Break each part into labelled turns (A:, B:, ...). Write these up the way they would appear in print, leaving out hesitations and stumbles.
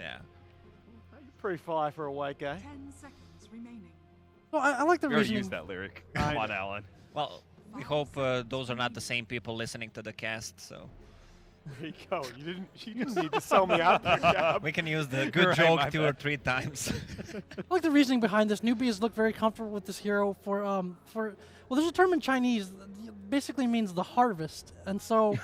A: Yeah.
B: You're pretty fly for a white guy.
C: 10 seconds remaining.
D: Well, I like the
E: We already
D: reasoning.
E: used that lyric. Come on, Alan.
A: Well, we hope those are not the same people listening to the cast, so
B: There you go. You didn't need to sell me out there, Gab.
A: we can use the
E: You're
A: good
E: right,
A: joke
E: my
A: 2 or
E: bad.
A: 3 times.
D: I like the reasoning behind this. Newbie has looked very comfortable with this hero for well, there's a term in Chinese that basically means the harvest. And so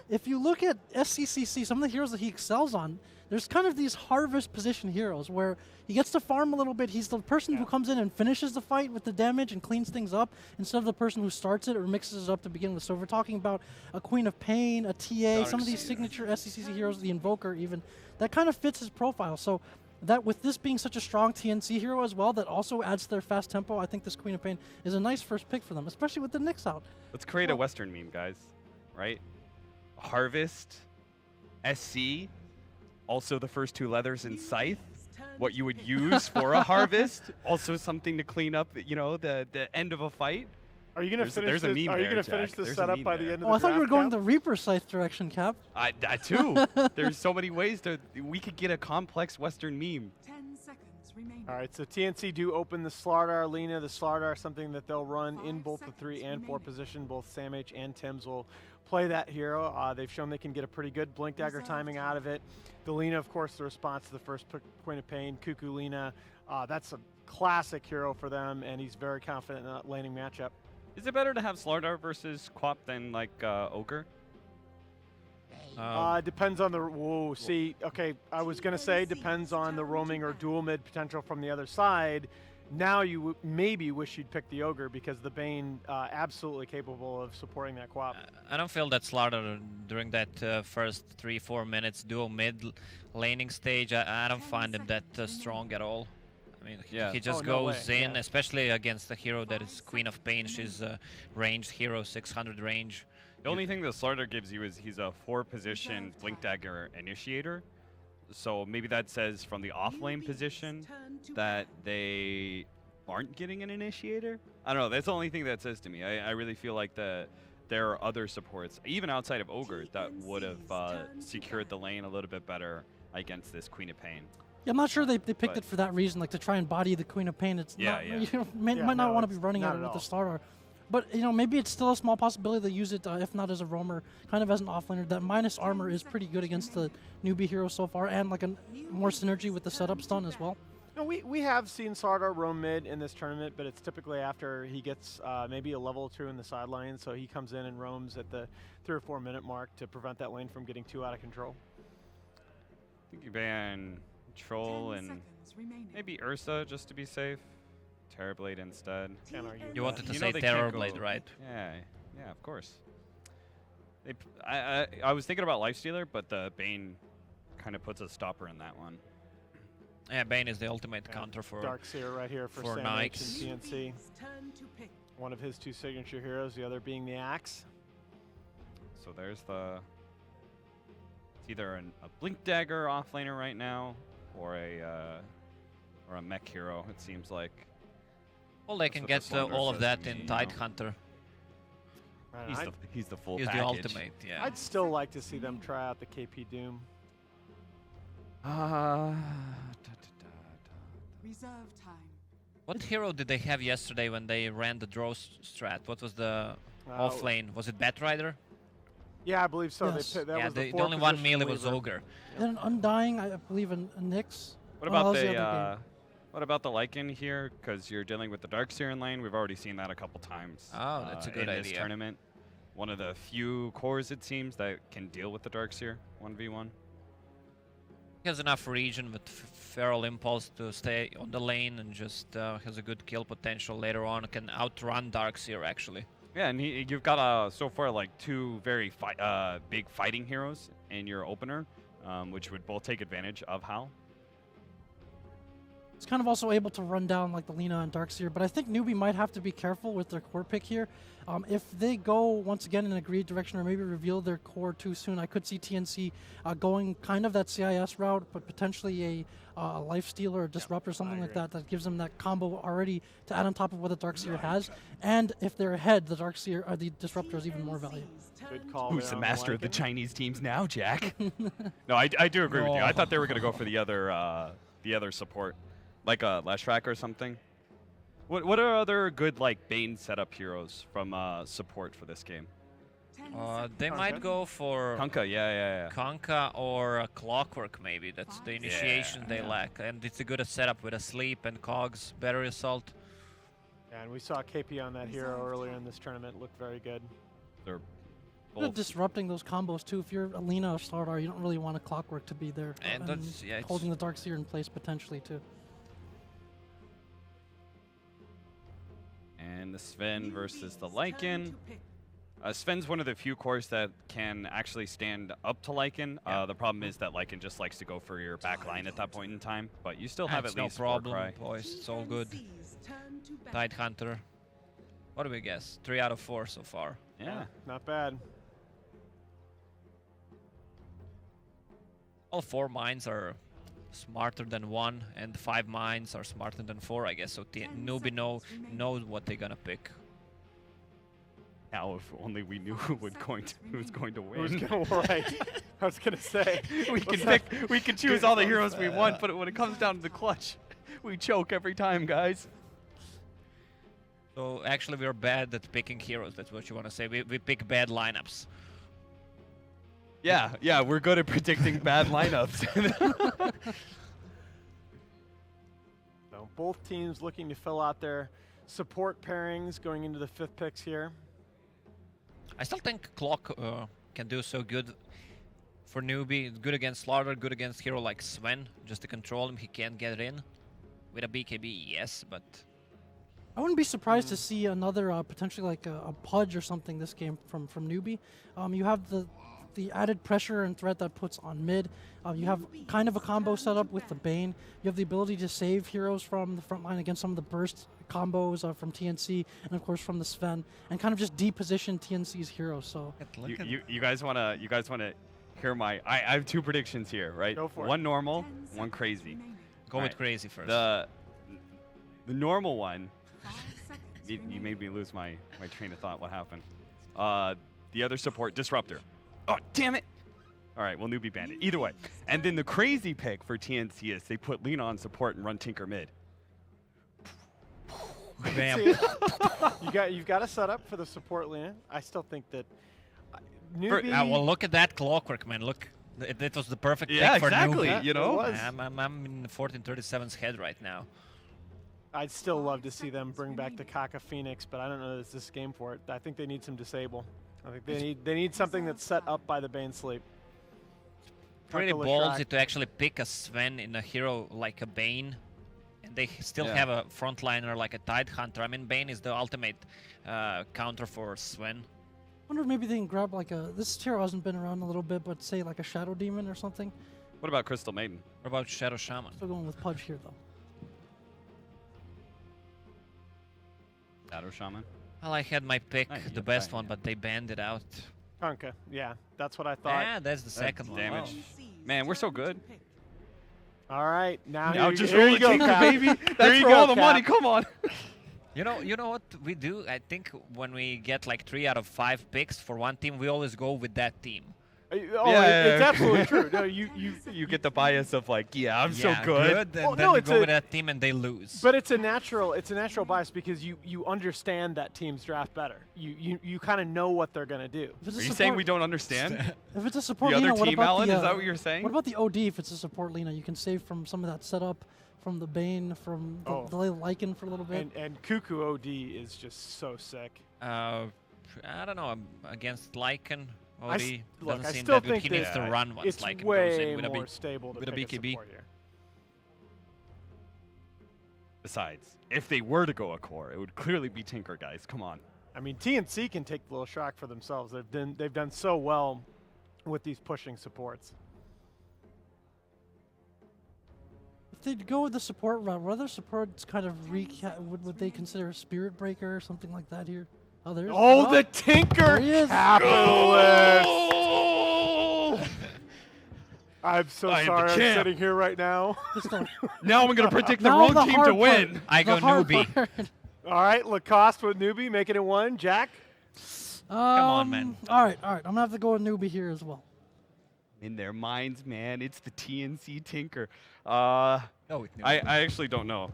D: if you look at SCCC, some of the heroes that he excels on, there's kind of these harvest position heroes where he gets to farm a little bit. He's the person who comes in and finishes the fight with the damage and cleans things up instead of the person who starts it or mixes it up to begin with. So if we're talking about a Queen of Pain, a TA, some of these signature SCCC heroes, the Invoker even, that kind of fits his profile. So that with this being such a strong TNC hero as well, that also adds to their fast tempo, I think this Queen of Pain is a nice first pick for them, especially with the Nyx out.
E: Let's create a Western meme, guys. Right? Harvest, SC, also the first 2 leathers in Scythe. What you would use for a harvest, also something to clean up, you know, the end of a fight.
B: Are you gonna finish
E: there's a
B: this?
E: meme
B: Are you
E: there,
B: gonna
E: Jack.
B: finish this
E: There's a
B: setup
E: meme
B: by the
E: there.
B: end of
D: Oh,
B: the
D: I thought you were
B: draft,
D: going
B: Cap?
D: the Reaper Scythe direction, Cap.
E: I too. There's so many ways to we could get a complex Western meme.
C: 10 seconds remaining.
B: All right, so TNC do open the StarLadder Lina. The StarLadder is something that they'll run in
C: 5
B: both the 3
C: seconds
B: and 4
C: remaining.
B: position. Both Sam H and Tim's will play that hero. They've shown they can get a pretty good Blink Dagger
C: Reserve
B: timing out of it. The Lina, of course, the response to the first Queen of Pain, Cuckoo Lina. That's a classic hero for them, and he's very confident in that laning matchup.
E: Is it better to have StarLadder versus Quap than like Ogre?
B: Depends on the. Whoa, see, okay, I was gonna say depends on the roaming or dual mid potential from the other side. Now you maybe wish you'd pick the Ogre because the Bane absolutely capable of supporting that Quap.
A: I don't feel that Slaughter during that first 3-4 minutes dual mid laning stage. I don't find him that strong at all. I mean,
E: Yeah.
A: he just
B: no
A: goes
B: way,
A: in,
B: yeah.
A: especially against a hero that is Queen of Pain. She's a ranged hero, 600 range.
E: The only thing that StarLadder gives you is he's a 4-position Blink Dagger initiator. So maybe that says from the off lane position that they aren't getting an initiator. I don't know. That's the only thing that says to me. I really feel like there are other supports, even outside of Ogre, that would have secured the lane a little bit better against this Queen of Pain.
D: Yeah, I'm not sure they picked
E: But-
D: it for that reason, like to try and body the Queen of Pain. It's
E: Yeah,
D: not,
E: yeah.
D: you might
B: Yeah,
D: not
B: no,
D: want to be
B: it's
D: running
B: not
D: at it
B: at
D: with the
B: all.
D: StarLadder. But maybe it's still a small possibility they use it, if not as a roamer, kind of as an offlaner. That minus armor is pretty good against the newbie hero so far, and like a more synergy with the setup stun as well.
B: No, we have seen StarLadder roam mid in this tournament, but it's typically after he gets maybe a level or 2 in the sideline, so he comes in and roams at the 3 or 4 minute mark to prevent that lane from getting too out of control.
E: I think you ban Troll and maybe Ursa just to be safe. Terrorblade instead.
B: Can't argue.
A: You wanted to
E: You know
A: say
E: they can't
A: Terrorblade,
E: go-
A: right?
E: Yeah, of course. I was thinking about Lifestealer, but the Bane kind of puts a stopper in that one.
A: Yeah, Bane is the ultimate
B: Yeah,
A: counter for
B: Darkseer right here for
A: for
B: Sam H
A: Nyx.
B: and TNC. One of his 2 signature heroes, the other being the Axe.
E: So there's the. It's either a Blink Dagger offlaner right now, or a mech hero. It seems like
A: Well, they
E: That's
A: can
E: what
A: get
E: the Slaughter
A: all of
E: says
A: that
E: to
A: in
E: me, you
A: Tide
E: know.
A: Hunter.
B: Man,
E: he's the full
A: He's the
E: package.
A: ultimate, yeah.
B: I'd still like to see them try out the KP Doom.
C: Reserve time.
A: What hero did they have yesterday when they ran the draw strat? What was the
B: Uh,
A: off lane? Was it Batrider?
B: Yeah, I believe so.
D: Yes.
B: That
A: Yeah,
B: was
A: the
B: the
A: only one
B: 4-position
A: melee was
B: lever.
A: Ogre.
D: Then Undying, I believe, in Nyx.
E: What
D: Oh,
E: about
D: that was the
E: the
D: other game.
E: what about the Lycan here? Because you're dealing with the Darkseer in lane. We've already seen that a couple times.
A: Oh, that's a good
E: in this
A: idea.
E: tournament. One of the few cores it seems that can deal with the Darkseer 1v1.
A: He has enough region with Feral Impulse to stay on the lane and just has a good kill potential later on. Can outrun Darkseer actually.
E: Yeah, and you've got so far like 2 very big fighting heroes in your opener, which would both take advantage of Hal.
D: It's kind of also able to run down like the Lina and Darkseer, but I think NewBee might have to be careful with their core pick here. If they go once again in an agreed direction or maybe reveal their core too soon, I could see TNC going kind of that CIS route, but potentially a lifesteal or a disrupt or something like that that gives them that combo already to add on top of what the Darkseer has. And if they're ahead, the Darkseer or the disruptor is even more valuable.
B: Good call.
E: Who's the master of the Chinese teams now, Jack? No, I do agree with you. I thought they were going to go for the other support, like a Leshrac or something. What are other good like Bane setup heroes from support for this game?
A: They might go for
E: Kunkka, yeah.
A: Kunkka or a Clockwork maybe. That's the initiation they lack. And it's a good setup with a sleep and cogs, battery assault.
B: Yeah, and we saw KP on that hero earlier in this tournament. Looked very good.
E: They're
D: Good at
E: both
D: disrupting those combos too. If you're Alina or StarLadder, you don't really want a Clockwork to be there.
A: And that's, yeah, it's
D: holding the Darkseer in place potentially too.
E: and the Sven versus the Lycan. Sven's one of the few cores that can actually stand up to Lycan. The problem is that Lycan just likes to go for your back line at that point in time, but you still have
A: That's
E: at least
A: no problem,
E: Warcry.
A: boys. It's all good. Tide Hunter. What do we guess? 3 out of 4 so far.
E: Yeah.
B: Not bad.
A: All 4 mines are smarter than 1, and 5 mines are smarter than 4, I guess. So NewBee knows what they're gonna pick.
E: Now, if only we knew who was going to win.
B: Who's gonna right? I was gonna say
E: we can choose all the heroes we want, but when it comes down to the clutch, we choke every time, guys.
A: So actually, we're bad at picking heroes. That's what you want to say. We pick bad lineups.
E: Yeah, we're good at predicting bad lineups.
B: So both teams looking to fill out their support pairings going into the 5th picks here.
A: I still think Clock can do so good for NewBee. Good against StarLadder, good against hero like Sven. Just to control him, he can't get in. With a BKB, yes, but...
D: I wouldn't be surprised to see another potentially like a Pudge or something this game from NewBee. You have the added pressure and threat that puts on mid. You have kind of a combo set up with the Bane. You have the ability to save heroes from the front line against some of the burst combos from TNC and of course from the Sven, and kind of just deposition TNC's heroes. So
E: you guys wanna hear my? I have 2 predictions here, right?
B: Go for it.
E: One normal, one crazy.
A: Go with crazy first.
E: The normal one. You made me lose my train of thought. What happened? The other support, Disruptor. Oh, damn it! All right, well, NewBee Bandit. Either way. And then the crazy pick for TNC is they put Lina on support and run Tinker mid.
A: Bam.
B: You've got a setup for the support Lina. I still think that NewBee.
A: Well, look at that Clockwork, man. Look, it was the perfect pick for
E: exactly.
A: NewBee.
E: You know,
B: It was.
A: I'm in 1437's head right now.
B: I'd still love to see them bring back the Kaka Phoenix, but I don't know that it's this game for it. I think they need some disable. I think they need something that's set up by the Bane Sleep.
A: Pretty
B: Kaka
A: ballsy
B: Leshrac.
A: to actually pick a Sven in a hero like a Bane, and they still have a frontliner like a Tide Hunter. I mean, Bane is the ultimate counter for Sven.
D: I wonder if maybe they can grab like this hero hasn't been around a little bit, but say like a Shadow Demon or something.
E: What about Crystal Maiden?
A: What about Shadow Shaman?
D: Still going with Pudge here though.
E: Shadow Shaman?
A: Well, I had my pick,
E: Nice,
A: the
E: yeah,
A: best
E: fine,
A: one,
E: yeah.
A: but they banned it out.
B: Kanka, yeah, that's what I thought.
A: Yeah, that's the second one.
E: damage.
A: Wow.
E: Man, we're so good.
B: All right, now
E: Now
B: here
E: just
B: you
E: roll the
B: go,
E: Tinker,
B: Cap.
E: baby.
B: There
E: That's
B: you
E: for
B: go,
E: all the
B: Cap.
E: money. Come on.
A: You know what we do? I think when we get like 3 out of 5 picks for one team, we always go with that team.
B: Oh,
E: Yeah.
B: it's absolutely true. No,
E: You get the bias of like, yeah, I'm so
A: Yeah,
E: good.
A: and
B: Well,
A: then
B: no,
A: we
B: it's
A: go
B: a-
A: with that team and they lose.
B: But it's a natural bias because you understand that team's draft better. You kind of know what they're gonna do.
D: If it's
E: Are
D: a
E: you
D: support,
E: saying we don't understand?
D: If it's a support
E: The
D: Lina,
E: other
D: what
E: team,
D: about
E: Alan?
D: the,
E: Is that what you're saying?
D: What about the OD if it's a support Lina? You can save from some of that setup, from the Bane, from the Lycan for a little bit.
B: And Cuckoo OD is just so sick.
A: I don't know. Against Lycan,
B: I
A: OD
B: look,
A: doesn't
B: I
A: seem
B: still
A: that good.
B: think
A: He
B: that
A: needs to run once
B: It's
A: Lycan goes
B: way
A: in with a
B: more
A: big.
B: stable to
A: with a
B: pick
A: BKB.
B: support here.
E: Besides, if they were to go a core, it would clearly be Tinker, guys. Come on.
B: I mean, TNC can take the little shock for themselves. They've done so well with these pushing supports.
D: If they'd go with the support route, what other supports kind of would they consider a Spirit Breaker or something like that here? Oh, there's
B: The Tinker
D: There he is.
B: capitalist. I'm so
E: I am the
B: sorry. I'm
E: champ.
B: sitting here right now.
D: Just a-
E: Now I'm going to predict the
D: now
E: wrong
D: the
E: team
D: hard
E: to win.
D: part.
A: I
D: The
A: go
D: hard
A: NewBee.
D: part.
B: All right, Lacoste with NewBee making it 1. Jack?
A: on, man.
D: All right. I'm going to have to go with NewBee here as well.
E: In their minds, man, it's the TNC Tinker.
A: Go with NewBee.
E: I actually don't know.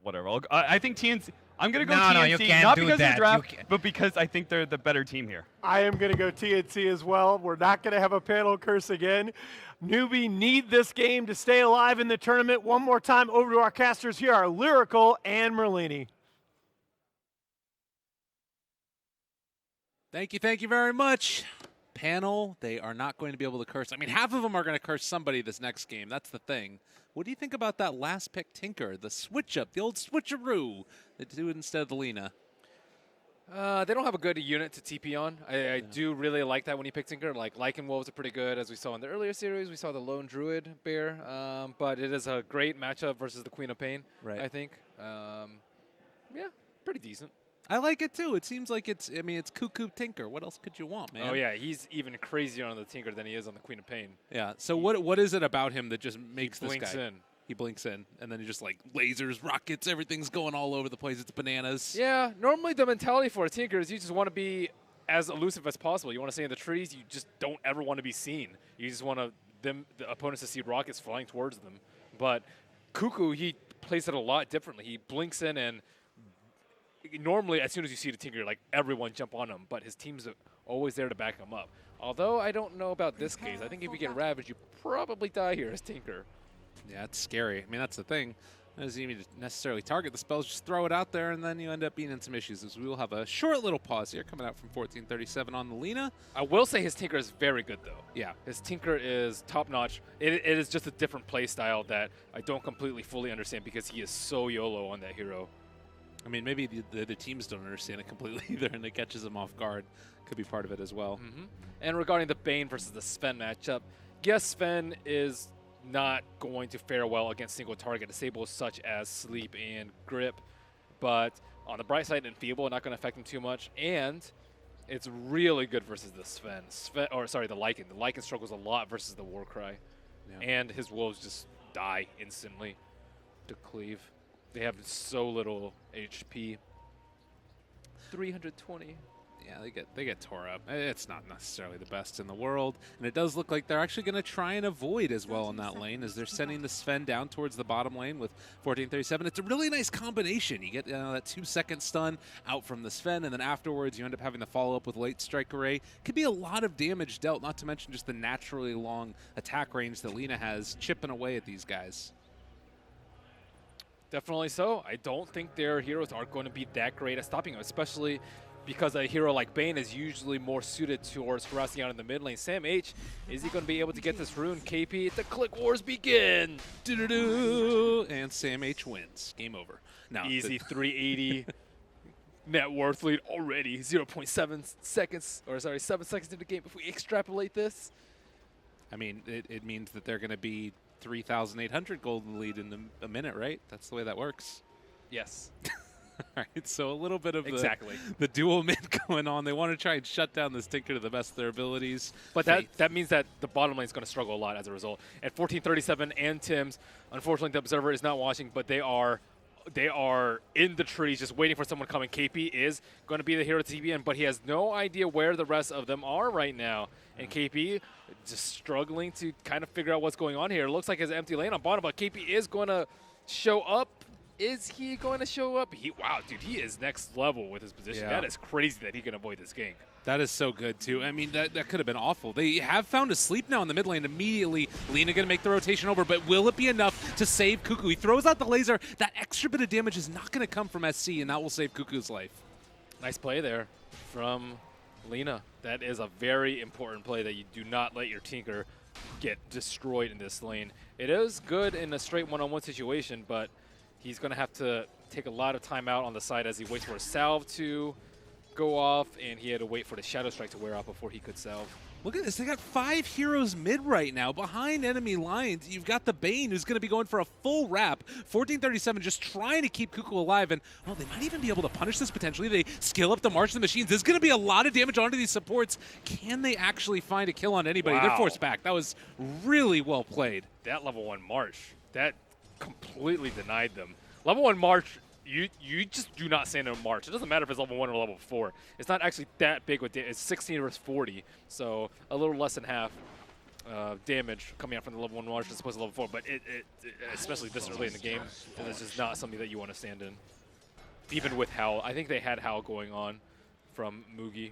E: Whatever. I think TNC. I'm gonna go TNC,
A: No, you can't
E: not
A: do
E: because of
A: that.
E: the draft,
A: You can't.
E: but because I think they're the better team here.
B: I am going to go TNC as well. We're not going to have a panel curse again. NewBee need this game to stay alive in the tournament. One more time over to our casters. Here are Lyrical and Merlini.
F: Thank you very much. Panel, they are not going to be able to curse. I mean, half of them are going to curse somebody this next game. That's the thing. What do you think about that last pick Tinker, the switch up, the old switcheroo, they do it instead of the Lina?
G: They don't have a good unit to TP on. I do really like that when you pick Tinker. Like Lycan Wolves are pretty good, as we saw in the earlier series. We saw the Lone Druid bear, but it is a great matchup versus the Queen of Pain,
F: Right.
G: I think. Yeah, pretty decent.
F: I like it too. It seems like it's Cuckoo Tinker. What else could you want, man?
G: Oh, yeah, he's even crazier on the Tinker than he is on the Queen of Pain.
F: Yeah. So what is it about him that just makes this
G: Blinks
F: guy?
G: in.
F: He blinks in, and then he just like lasers, rockets, everything's going all over the place. It's bananas.
G: Yeah, normally the mentality for a Tinker is you just want to be as elusive as possible. You want to stay in the trees. You just don't ever want to be seen. You just want the opponents to see rockets flying towards them. But Cuckoo, he plays it a lot differently. He blinks in, and normally as soon as you see the Tinker, like everyone jump on him. But his team's always there to back him up. Although I don't know about this case. I think if you get Ravaged, you probably die here as Tinker.
F: Yeah, it's scary. I mean, that's the thing. It doesn't even necessarily target the spells. Just throw it out there, and then you end up being in some issues. As we will have a short little pause here coming out from 1437 on the Lina.
G: I will say his Tinker is very good, though.
F: Yeah.
G: His Tinker is top-notch. It is just a different play style that I don't completely fully understand because he is so YOLO on that hero.
F: I mean, maybe the teams don't understand it completely either, and it catches them off guard. Could be part of it as well.
G: Mm-hmm. And regarding the Bane versus the Sven matchup, yes, Sven is not going to fare well against single target disables such as Sleep and Grip, but on the bright side, Enfeeble not going to affect him too much, and it's really good versus the the Lycan. The Lycan struggles a lot versus the Warcry, and his wolves just die instantly to cleave. They have so little HP. 320.
F: Yeah, they get tore up. It's not necessarily the best in the world, and it does look like they're actually going to try and avoid as well in that lane as they're sending the Sven down towards the bottom lane with 1437. It's a really nice combination. You get that 2-second stun out from the Sven, and then afterwards you end up having the follow-up with late strike array. Could be a lot of damage dealt, not to mention just the naturally long attack range that Lina has chipping away at these guys.
G: Definitely so. I don't think their heroes are going to be that great at stopping him, especially because a hero like Bane is usually more suited towards harassing out in the mid lane. Sam H, is he going to be able to get this rune? KP, the click wars begin!
F: Doo-doo-doo. And Sam H wins. Game over. Now,
G: Easy 380 net worth lead already. 0.7 seconds, or sorry, 7 seconds into the game. If we extrapolate this,
F: I mean, it means that they're going to be 3,800 golden lead in a minute, right? That's the way that works.
G: yes.
F: All right, so a little bit of
G: Exactly.
F: the dual mid going on. They want to try and shut down this Tinker to the best of their abilities.
G: But that means that the bottom lane is going to struggle a lot as a result. At 1437 and Tim's, unfortunately the Observer is not watching, but they are in the trees just waiting for someone coming. KP is going to be the hero to TP in, but he has no idea where the rest of them are right now. And KP just struggling to kind of figure out what's going on here. It looks like his empty lane on bottom, but KP is going to show up. Is he going to show up? Wow, dude, he is next level with his position.
F: Yeah.
G: That is crazy that he can avoid this gank.
F: That is so good, too. I mean, that could have been awful. They have found a sleep now in the mid lane immediately. Lina going to make the rotation over, but will it be enough to save Cuckoo? He throws out the laser. That extra bit of damage is not going to come from SC, and that will save Cuckoo's life.
G: Nice play there from Lina. That is a very important play that you do not let your Tinker get destroyed in this lane. It is good in a straight one-on-one situation, but he's going to have to take a lot of time out on the side as he waits for a salve to go off, and he had to wait for the Shadow Strike to wear off before he could salve.
F: Look at this. They got 5 heroes mid right now behind enemy lines. You've got the Bane, who's going to be going for a full wrap. 1437 just trying to keep Cuckoo alive. And, well, they might even be able to punish this potentially. They skill up the March of the Machines. There's going to be a lot of damage onto these supports. Can they actually find a kill on anybody? They're
G: Wow.
F: forced back. That was really well played.
G: That level 1 March, that completely denied them. Level 1 March, you just do not stand in a March. It doesn't matter if it's level 1 or level 4. It's not actually that big with damage. It's 16 versus 40, so a little less than half damage coming out from the level 1 March as opposed to level 4. But it especially this early in the game, it's just not something that you want to stand in. Even with Howl. I think they had Howl going on from Mugi.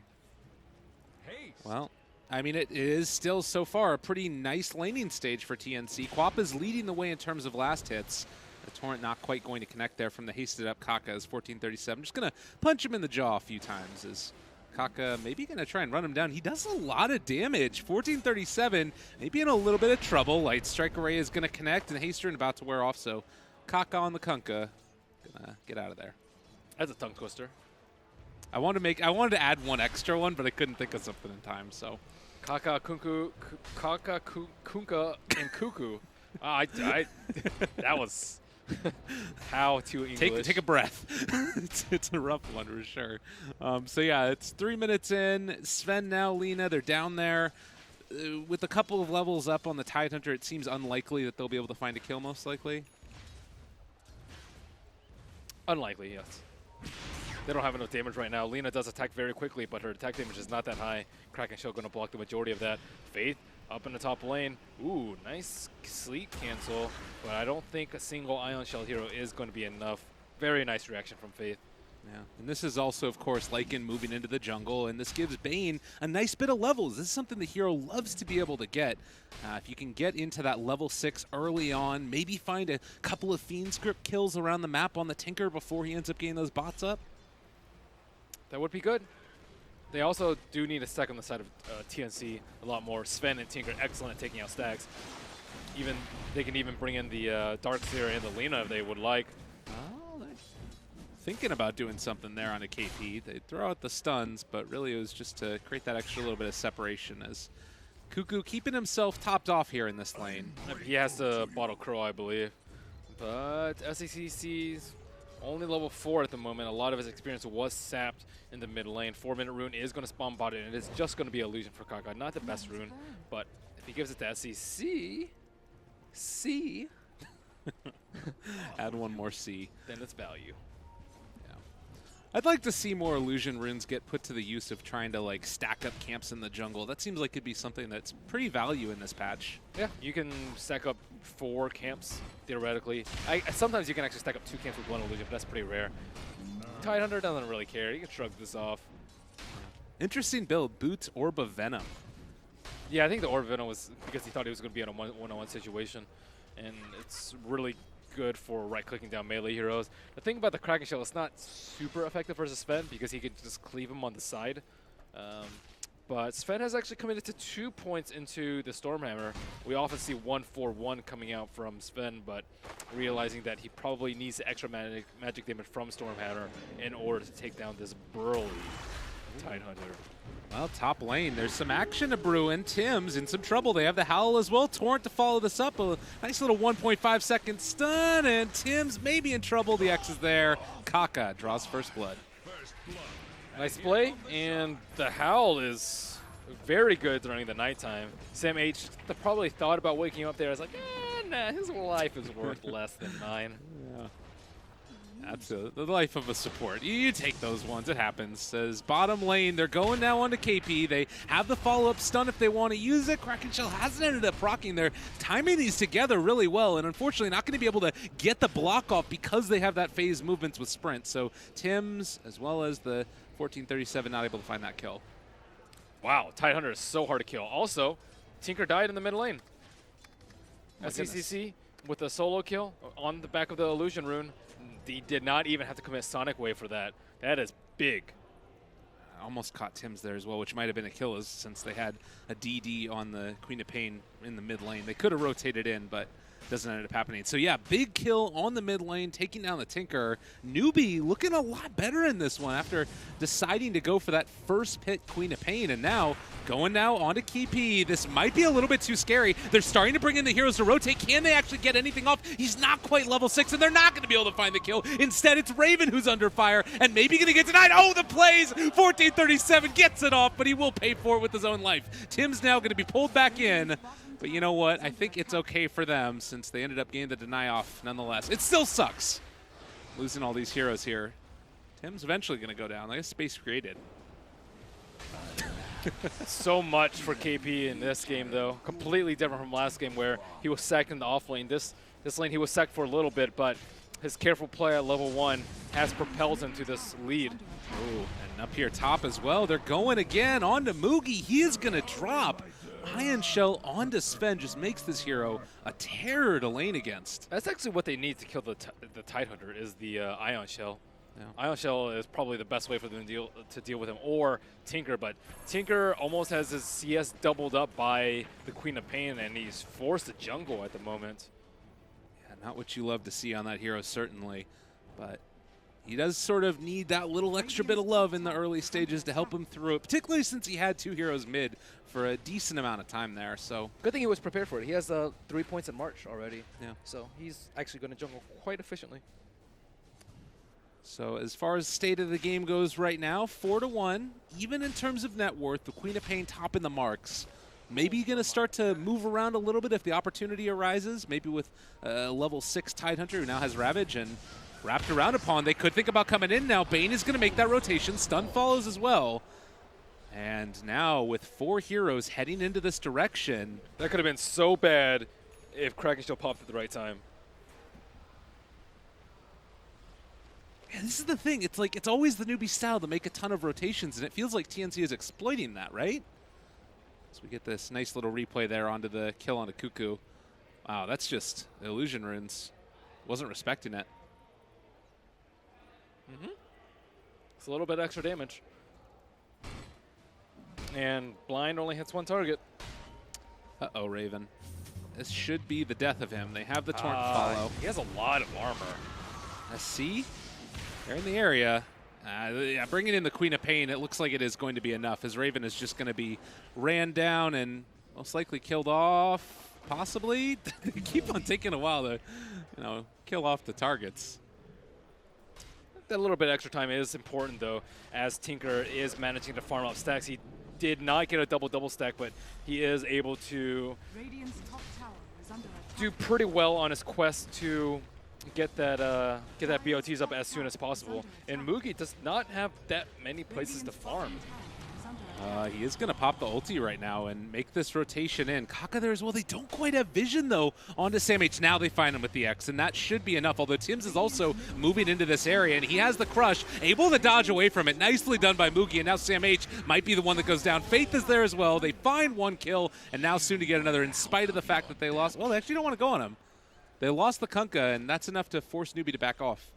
F: Well, I mean, it is still so far a pretty nice laning stage for TNC. Quap is leading the way in terms of last hits. The Torrent not quite going to connect there from the hasted up Kaka as 1437. Just going to punch him in the jaw a few times as Kaka maybe going to try and run him down. He does a lot of damage. 1437 maybe in a little bit of trouble. Light Strike Array is going to connect and Hasterin about to wear off. So Kaka on the Kunkka. Going to get out of there.
G: That's a tongue twister.
F: I wanted to add one extra one, but I couldn't think of something in time. So
G: Kaka, Kunka, and Cuckoo. That was how to English.
F: Take a breath. it's a rough one for sure. So yeah, it's 3 minutes in. Sven now, Lina, they're down there. With a couple of levels up on the Tidehunter, it seems unlikely that they'll be able to find a kill, most likely.
G: Unlikely, yes. They don't have enough damage right now. Lina does attack very quickly, but her attack damage is not that high. Kraken Shell going to block the majority of that. Faith up in the top lane. Ooh, nice sleep cancel, but I don't think a single Ion Shell hero is going to be enough. Very nice reaction from Faith.
F: Yeah, and this is also, of course, Lycan moving into the jungle, and this gives Bane a nice bit of levels. This is something the hero loves to be able to get. If you can get into that level 6 early on, maybe find a couple of Fiend Script kills around the map on the Tinker before he ends up getting those bots up.
G: That would be good. They also do need a stack on the side of TNC a lot more. Sven and Tinker excellent at taking out stacks. They can even bring in the Darkseer and the Lina if they would like.
F: Oh, they're thinking about doing something there on a KP. They throw out the stuns, but really it was just to create that extra little bit of separation as Cuckoo keeping himself topped off here in this lane.
G: He has to bottle Crow, I believe. But SECC's only level 4 at the moment. A lot of his experience was sapped in the mid lane. 4-minute rune is going to spawn bot, and it is just going to be illusion for Kaka. Not the best rune, but if he gives it to SEC,
F: Add one more C.
G: then it's value.
F: Yeah. I'd like to see more illusion runes get put to the use of trying to like stack up camps in the jungle. That seems like it'd be something that's pretty value in this patch.
G: Yeah, you can stack up 4 camps, theoretically. Sometimes you can actually stack up 2 camps with 1 illusion, but that's pretty rare. Tidehunter doesn't really care. He can shrug this off.
F: Interesting build, Boots Orb of Venom.
G: Yeah, I think the Orb of Venom was because he thought he was going to be in a one-on-one situation, and it's really good for right-clicking down melee heroes. The thing about the Kraken Shell, it's not super effective versus Sven because he can just cleave him on the side. But Sven has actually committed to 2 points into the Stormhammer. We often see 1-4-1 coming out from Sven, but realizing that he probably needs the extra magic damage from Stormhammer in order to take down this burly Tidehunter.
F: Well, top lane, there's some action to brewing. Tim's in some trouble. They have the Howl as well. Torrent to follow this up. A nice little 1.5 second stun, and Tim's maybe in trouble. The X is there. Kaka draws first blood.
G: Nice play, and the Howl is very good during the nighttime. Sam H probably thought about waking up there. I was like, nah, his life is worth less than 9.
F: Yeah. That's the life of a support. You take those ones. It happens. Says bottom lane. They're going now onto KP. They have the follow-up stun if they want to use it. Kraken Shell hasn't ended up proccing. They're timing these together really well, and unfortunately not going to be able to get the block off because they have that phase movements with sprint. So Tim's as well as the 1437 not able to find that kill.
G: Wow, Tidehunter is so hard to kill. Also, Tinker died in the mid lane. SCCC with a solo kill on the back of the illusion rune. He did not even have to commit Sonic Wave for that. That is big.
F: Almost caught Tim's there as well, which might have been a kill since they had a DD on the Queen of Pain in the mid lane. They could have rotated in, but doesn't end up happening. So yeah, big kill on the mid lane, taking down the Tinker. NewBee looking a lot better in this one after deciding to go for that first pick Queen of Pain, and now going now onto KP. This might be a little bit too scary. They're starting to bring in the heroes to rotate. Can they actually get anything off? He's not quite level 6, and they're not going to be able to find the kill. Instead, it's Raven who's under fire and maybe going to get denied. Oh, the plays! 1437 gets it off, but he will pay for it with his own life. Tim's now going to be pulled back in. But you know what? I think it's okay for them since they ended up getting the deny off nonetheless. It still sucks losing all these heroes here. Tim's eventually going to go down. Like a space created.
G: So much for KP in this game, though. Completely different from last game where he was sacked in the off lane. This lane he was sacked for a little bit, but his careful play at level 1 has propelled him to this lead.
F: Ooh, and up here top as well. They're going again onto Moogie. He is going to drop. Ion Shell onto Sven just makes this hero a terror to lane against.
G: That's actually what they need to kill the Tidehunter is the Ion Shell.
F: Yeah.
G: Ion Shell is probably the best way for them to deal with him, or Tinker, but Tinker almost has his CS doubled up by the Queen of Pain, and he's forced to jungle at the moment.
F: Yeah, not what you love to see on that hero, certainly, but he does sort of need that little extra bit of love in the early stages to help him through it, particularly since he had 2 heroes mid for a decent amount of time there. So
G: Good thing he was prepared for it. He has 3 points in March already,
F: yeah.
G: so he's actually going to jungle quite efficiently.
F: So as far as state of the game goes right now, 4-1. Even in terms of net worth, the Queen of Pain top in the marks. Maybe going to start to move around a little bit if the opportunity arises. Maybe with level 6 Tidehunter who now has Ravage and wrapped around upon. They could think about coming in now. Bane is going to make that rotation. Stun follows as well. And now with 4 heroes heading into this direction.
G: That could have been so bad if Kraken still popped at the right time.
F: Yeah, this is the thing. It's like it's always the NewBee style to make a ton of rotations, and it feels like TNC is exploiting that, right? So we get this nice little replay there onto the kill onto Cuckoo. Wow, that's just illusion runes. Wasn't respecting it.
G: It's a little bit extra damage. And Blind only hits 1 target.
F: Uh-oh, Raven. This should be the death of him. They have the Torrent follow.
G: He has a lot of armor.
F: See? They're in the area. Yeah, bringing in the Queen of Pain, it looks like it is going to be enough, as Raven is just going to be ran down and most likely killed off, possibly. They keep on taking a while to, kill off the targets.
G: That little bit extra time is important, though, as Tinker is managing to farm up stacks. He did not get a double stack, but he is able to
C: Radiant's top tower is under attack.
G: do pretty well on his quest to get that BOTs up as soon as possible. And Moogie does not have that many places to farm.
F: He is going to pop the ulti right now and make this rotation in. Kaka there as well. They don't quite have vision, though, onto Sam H. Now they find him with the X, and that should be enough, although Tim's is also moving into this area, and he has the crush, able to dodge away from it. Nicely done by Moogie, and now Sam H. might be the one that goes down. Faith is there as well. They find 1 kill, and now soon to get another, in spite of the fact that they lost. Well, they actually don't want to go on him. They lost the Kunkka, and that's enough to force NewBee to back off.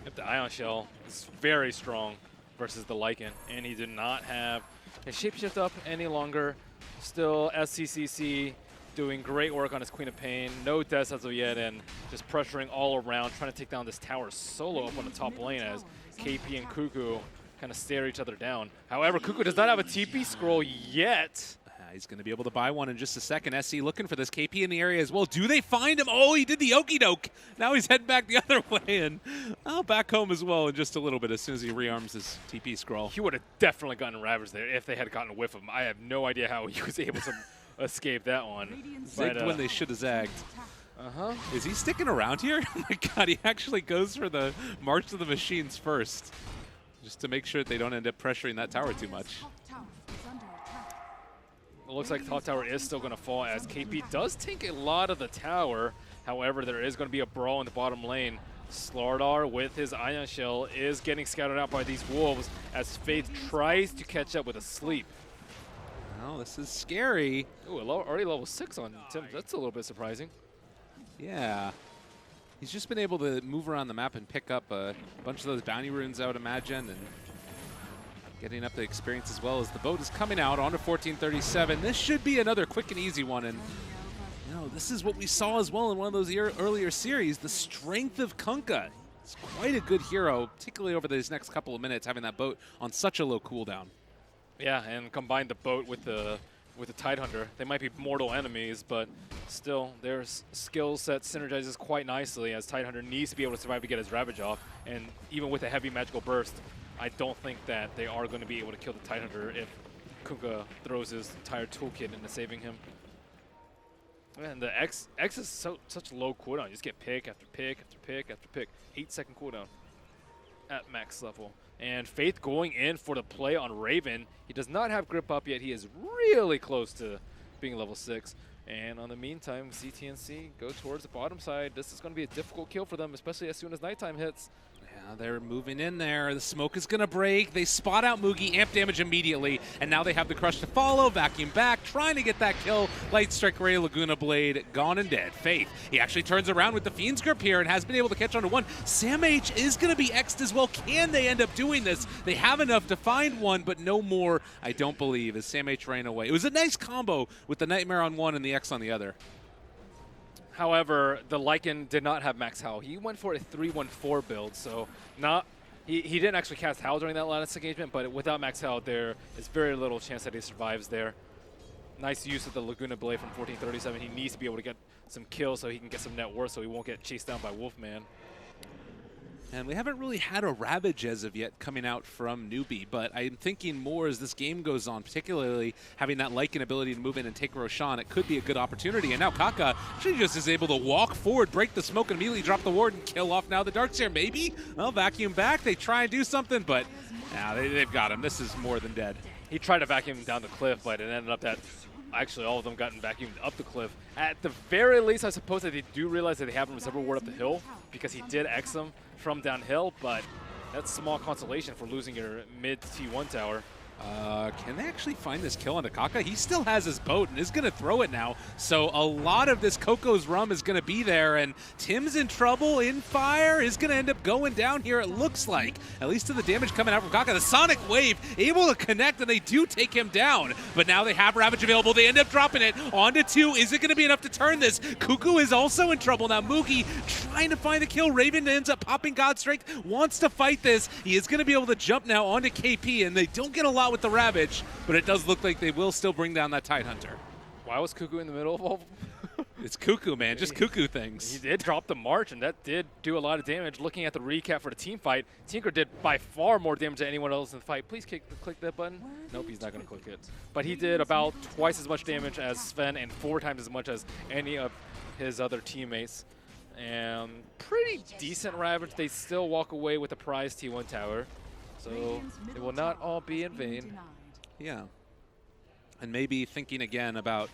G: If the Ion Shell is very strong versus the Lycan, and he did not have his shapeshift up any longer. Still SCCC doing great work on his Queen of Pain. No deaths as of yet, and just pressuring all around, trying to take down this tower solo up on the top lane as KP and Cuckoo kind of stare each other down. However, Cuckoo does not have a TP scroll yet.
F: He's going to be able to buy one in just a second. SC looking for this KP in the area as well. Do they find him? Oh, he did the okie doke. Now he's heading back the other way, and back home as well in just a little bit as soon as he rearms his TP scroll.
G: He would have definitely gotten Ravaged there if they had gotten a whiff of him. I have no idea how he was able to escape that one.
F: Zigged when they should have zagged. Is he sticking around here? Oh my god, he actually goes for the March of the Machines first, just to make sure that they don't end up pressuring that tower too much.
G: It looks like top tower is still going to fall as KP does take a lot of the tower. However, there is going to be a brawl in the bottom lane. StarLadder with his Ion Shell is getting scattered out by these wolves as Faith tries to catch up with a sleep.
F: Well, this is scary.
G: Ooh, already level 6 on Tim. That's a little bit surprising.
F: Yeah. He's just been able to move around the map and pick up a bunch of those bounty runes, I would imagine, and getting up the experience as well as the boat is coming out onto 1437. This should be another quick and easy one, and You know, this is what we saw as well in one of those earlier series, the strength of Kunkka. It's quite a good hero, particularly over these next couple of minutes, having that boat on such a low cooldown.
G: Yeah, and combine the boat with the Tidehunter. They might be mortal enemies, but still, their skill set synergizes quite nicely as Tidehunter needs to be able to survive to get his Ravage off. And even with a heavy magical burst, I don't think that they are going to be able to kill the Tidehunter if Kunkka throws his entire toolkit into saving him. And the X is such low cooldown. You just get pick after pick after pick after pick. 8-second cooldown at max level. And Faith going in for the play on Raven. He does not have grip up yet. He is really close to being level 6. And on the meantime, CTNC go towards the bottom side. This is going to be a difficult kill for them, especially as soon as nighttime hits.
F: Yeah, they're moving in there. The smoke is going to break. They spot out Mugi, amp damage immediately, and now they have the Crush to follow. Vacuum back, trying to get that kill. Light Strike Ray, Laguna Blade, gone and dead. Faith, he actually turns around with the Fiend's Grip here and has been able to catch onto one. Sam H is going to be X'd as well. Can they end up doing this? They have enough to find one, but no more, I don't believe, as Sam H ran away. It was a nice combo with the Nightmare on one and the X on the other.
G: However, the Lycan did not have max Howl. He went for a 3-1-4 build, so he didn't actually cast Howl during that last engagement, but without max Howl, there is very little chance that he survives there. Nice use of the Laguna Blade from 1437. He needs to be able to get some kills so he can get some net worth so he won't get chased down by Wolfman.
F: And we haven't really had a Ravage as of yet coming out from NewBee, but I'm thinking more as this game goes on, particularly having that Lycan ability to move in and take Roshan, it could be a good opportunity. And now Kaka actually just is able to walk forward, break the smoke, and immediately drop the ward and kill off now the Darkseer. Maybe? Well, vacuum back, they try and do something, but nah, they've got him. This is more than dead.
G: He tried to vacuum him down the cliff, but it ended up that actually all of them gotten vacuumed up the cliff. At the very least, I suppose that they do realize that they have him several ward up the hill because he did X them from downhill, but that's small consolation for losing your mid T1 tower.
F: Can they actually find this kill onto Kaka? He still has his boat and is going to throw it now. So a lot of this Coco's rum is going to be there, and Tim's in trouble. In fire is going to end up going down here, it looks like. At least to the damage coming out from Kaka. The Sonic Wave able to connect, and they do take him down. But now they have Ravage available. They end up dropping it onto 2. Is it going to be enough to turn this? Cuckoo is also in trouble now. Mugi trying to find the kill. Raven ends up popping God's Strength, wants to fight this. He is going to be able to jump now onto KP, and they don't get a lot with the Ravage, but it does look like they will still bring down that Tidehunter.
G: Why was Cuckoo in the middle of all?
F: It's Cuckoo, man. Just Cuckoo things.
G: He did drop the March, and that did do a lot of damage. Looking at the recap for the team fight, Tinker did by far more damage than anyone else in the fight. Please click that button. Nope, he's not going to click it. But he did about twice as much damage as Sven and 4 times as much as any of his other teammates. And pretty decent Ravage. They still walk away with the prize T1 tower. So it will not all be in vain.
F: Yeah. And maybe thinking again about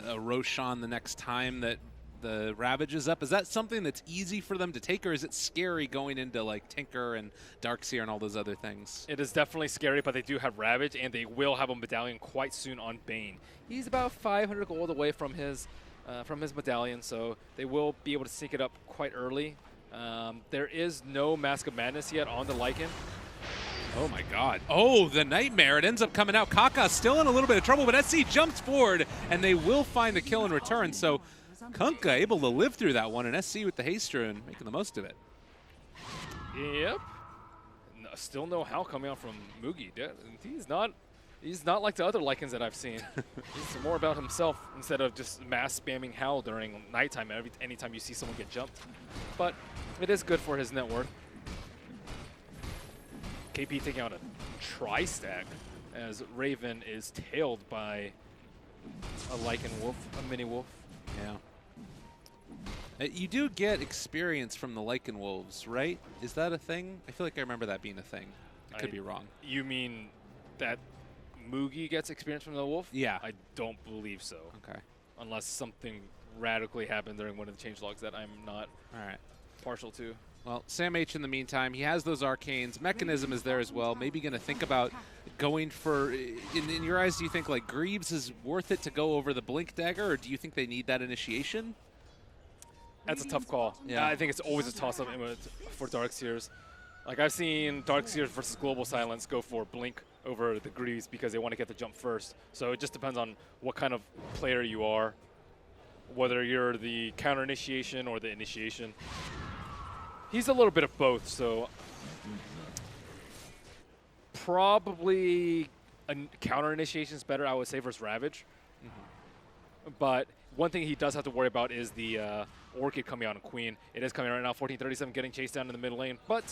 F: a Roshan the next time that the Ravage is up. Is that something that's easy for them to take, or is it scary going into like Tinker and Darkseer and all those other things?
G: It is definitely scary, but they do have Ravage, and they will have a medallion quite soon on Bane. He's about 500 gold away from his medallion, so they will be able to sneak it up quite early. There is no Mask of Madness yet on the Lycan.
F: Oh my god. Oh, the Nightmare. It ends up coming out. Kaka still in a little bit of trouble, but SC jumps forward, and they will find the kill in return. So Kunkka able to live through that one, and SC with the haste rune making the most of it.
G: Yep. Still no Howl coming out from Mugi. He's not like the other Lycans that I've seen. He's more about himself instead of just mass spamming Howl during nighttime anytime you see someone get jumped. But it is good for his net worth. KP taking out a tri-stack as Raven is tailed by a Lycan Wolf, a mini Wolf.
F: Yeah. You do get experience from the Lycan Wolves, right? Is that a thing? I feel like I remember that being a thing. I could be wrong.
G: You mean that Mugi gets experience from the Wolf?
F: Yeah.
G: I don't believe so.
F: Okay.
G: Unless something radically happened during one of the changelogs that I'm not partial to.
F: Well, Sam H in the meantime, he has those arcanes. Mechanism is there as well. Maybe going to think about going for, in your eyes, do you think like Greaves is worth it to go over the Blink Dagger, or do you think they need that initiation?
G: That's a tough call.
F: Yeah.
G: I think it's always a toss-up for Darkseers. Like I've seen Darkseers versus Global Silence go for Blink over the Greaves because they want to get the jump first. So it just depends on what kind of player you are, whether you're the counter initiation or the initiation. He's a little bit of both, so probably a counter initiation is better, I would say, versus Ravage. But one thing he does have to worry about is the Orchid coming out on Queen. It is coming right now, 1437, getting chased down in the mid lane, but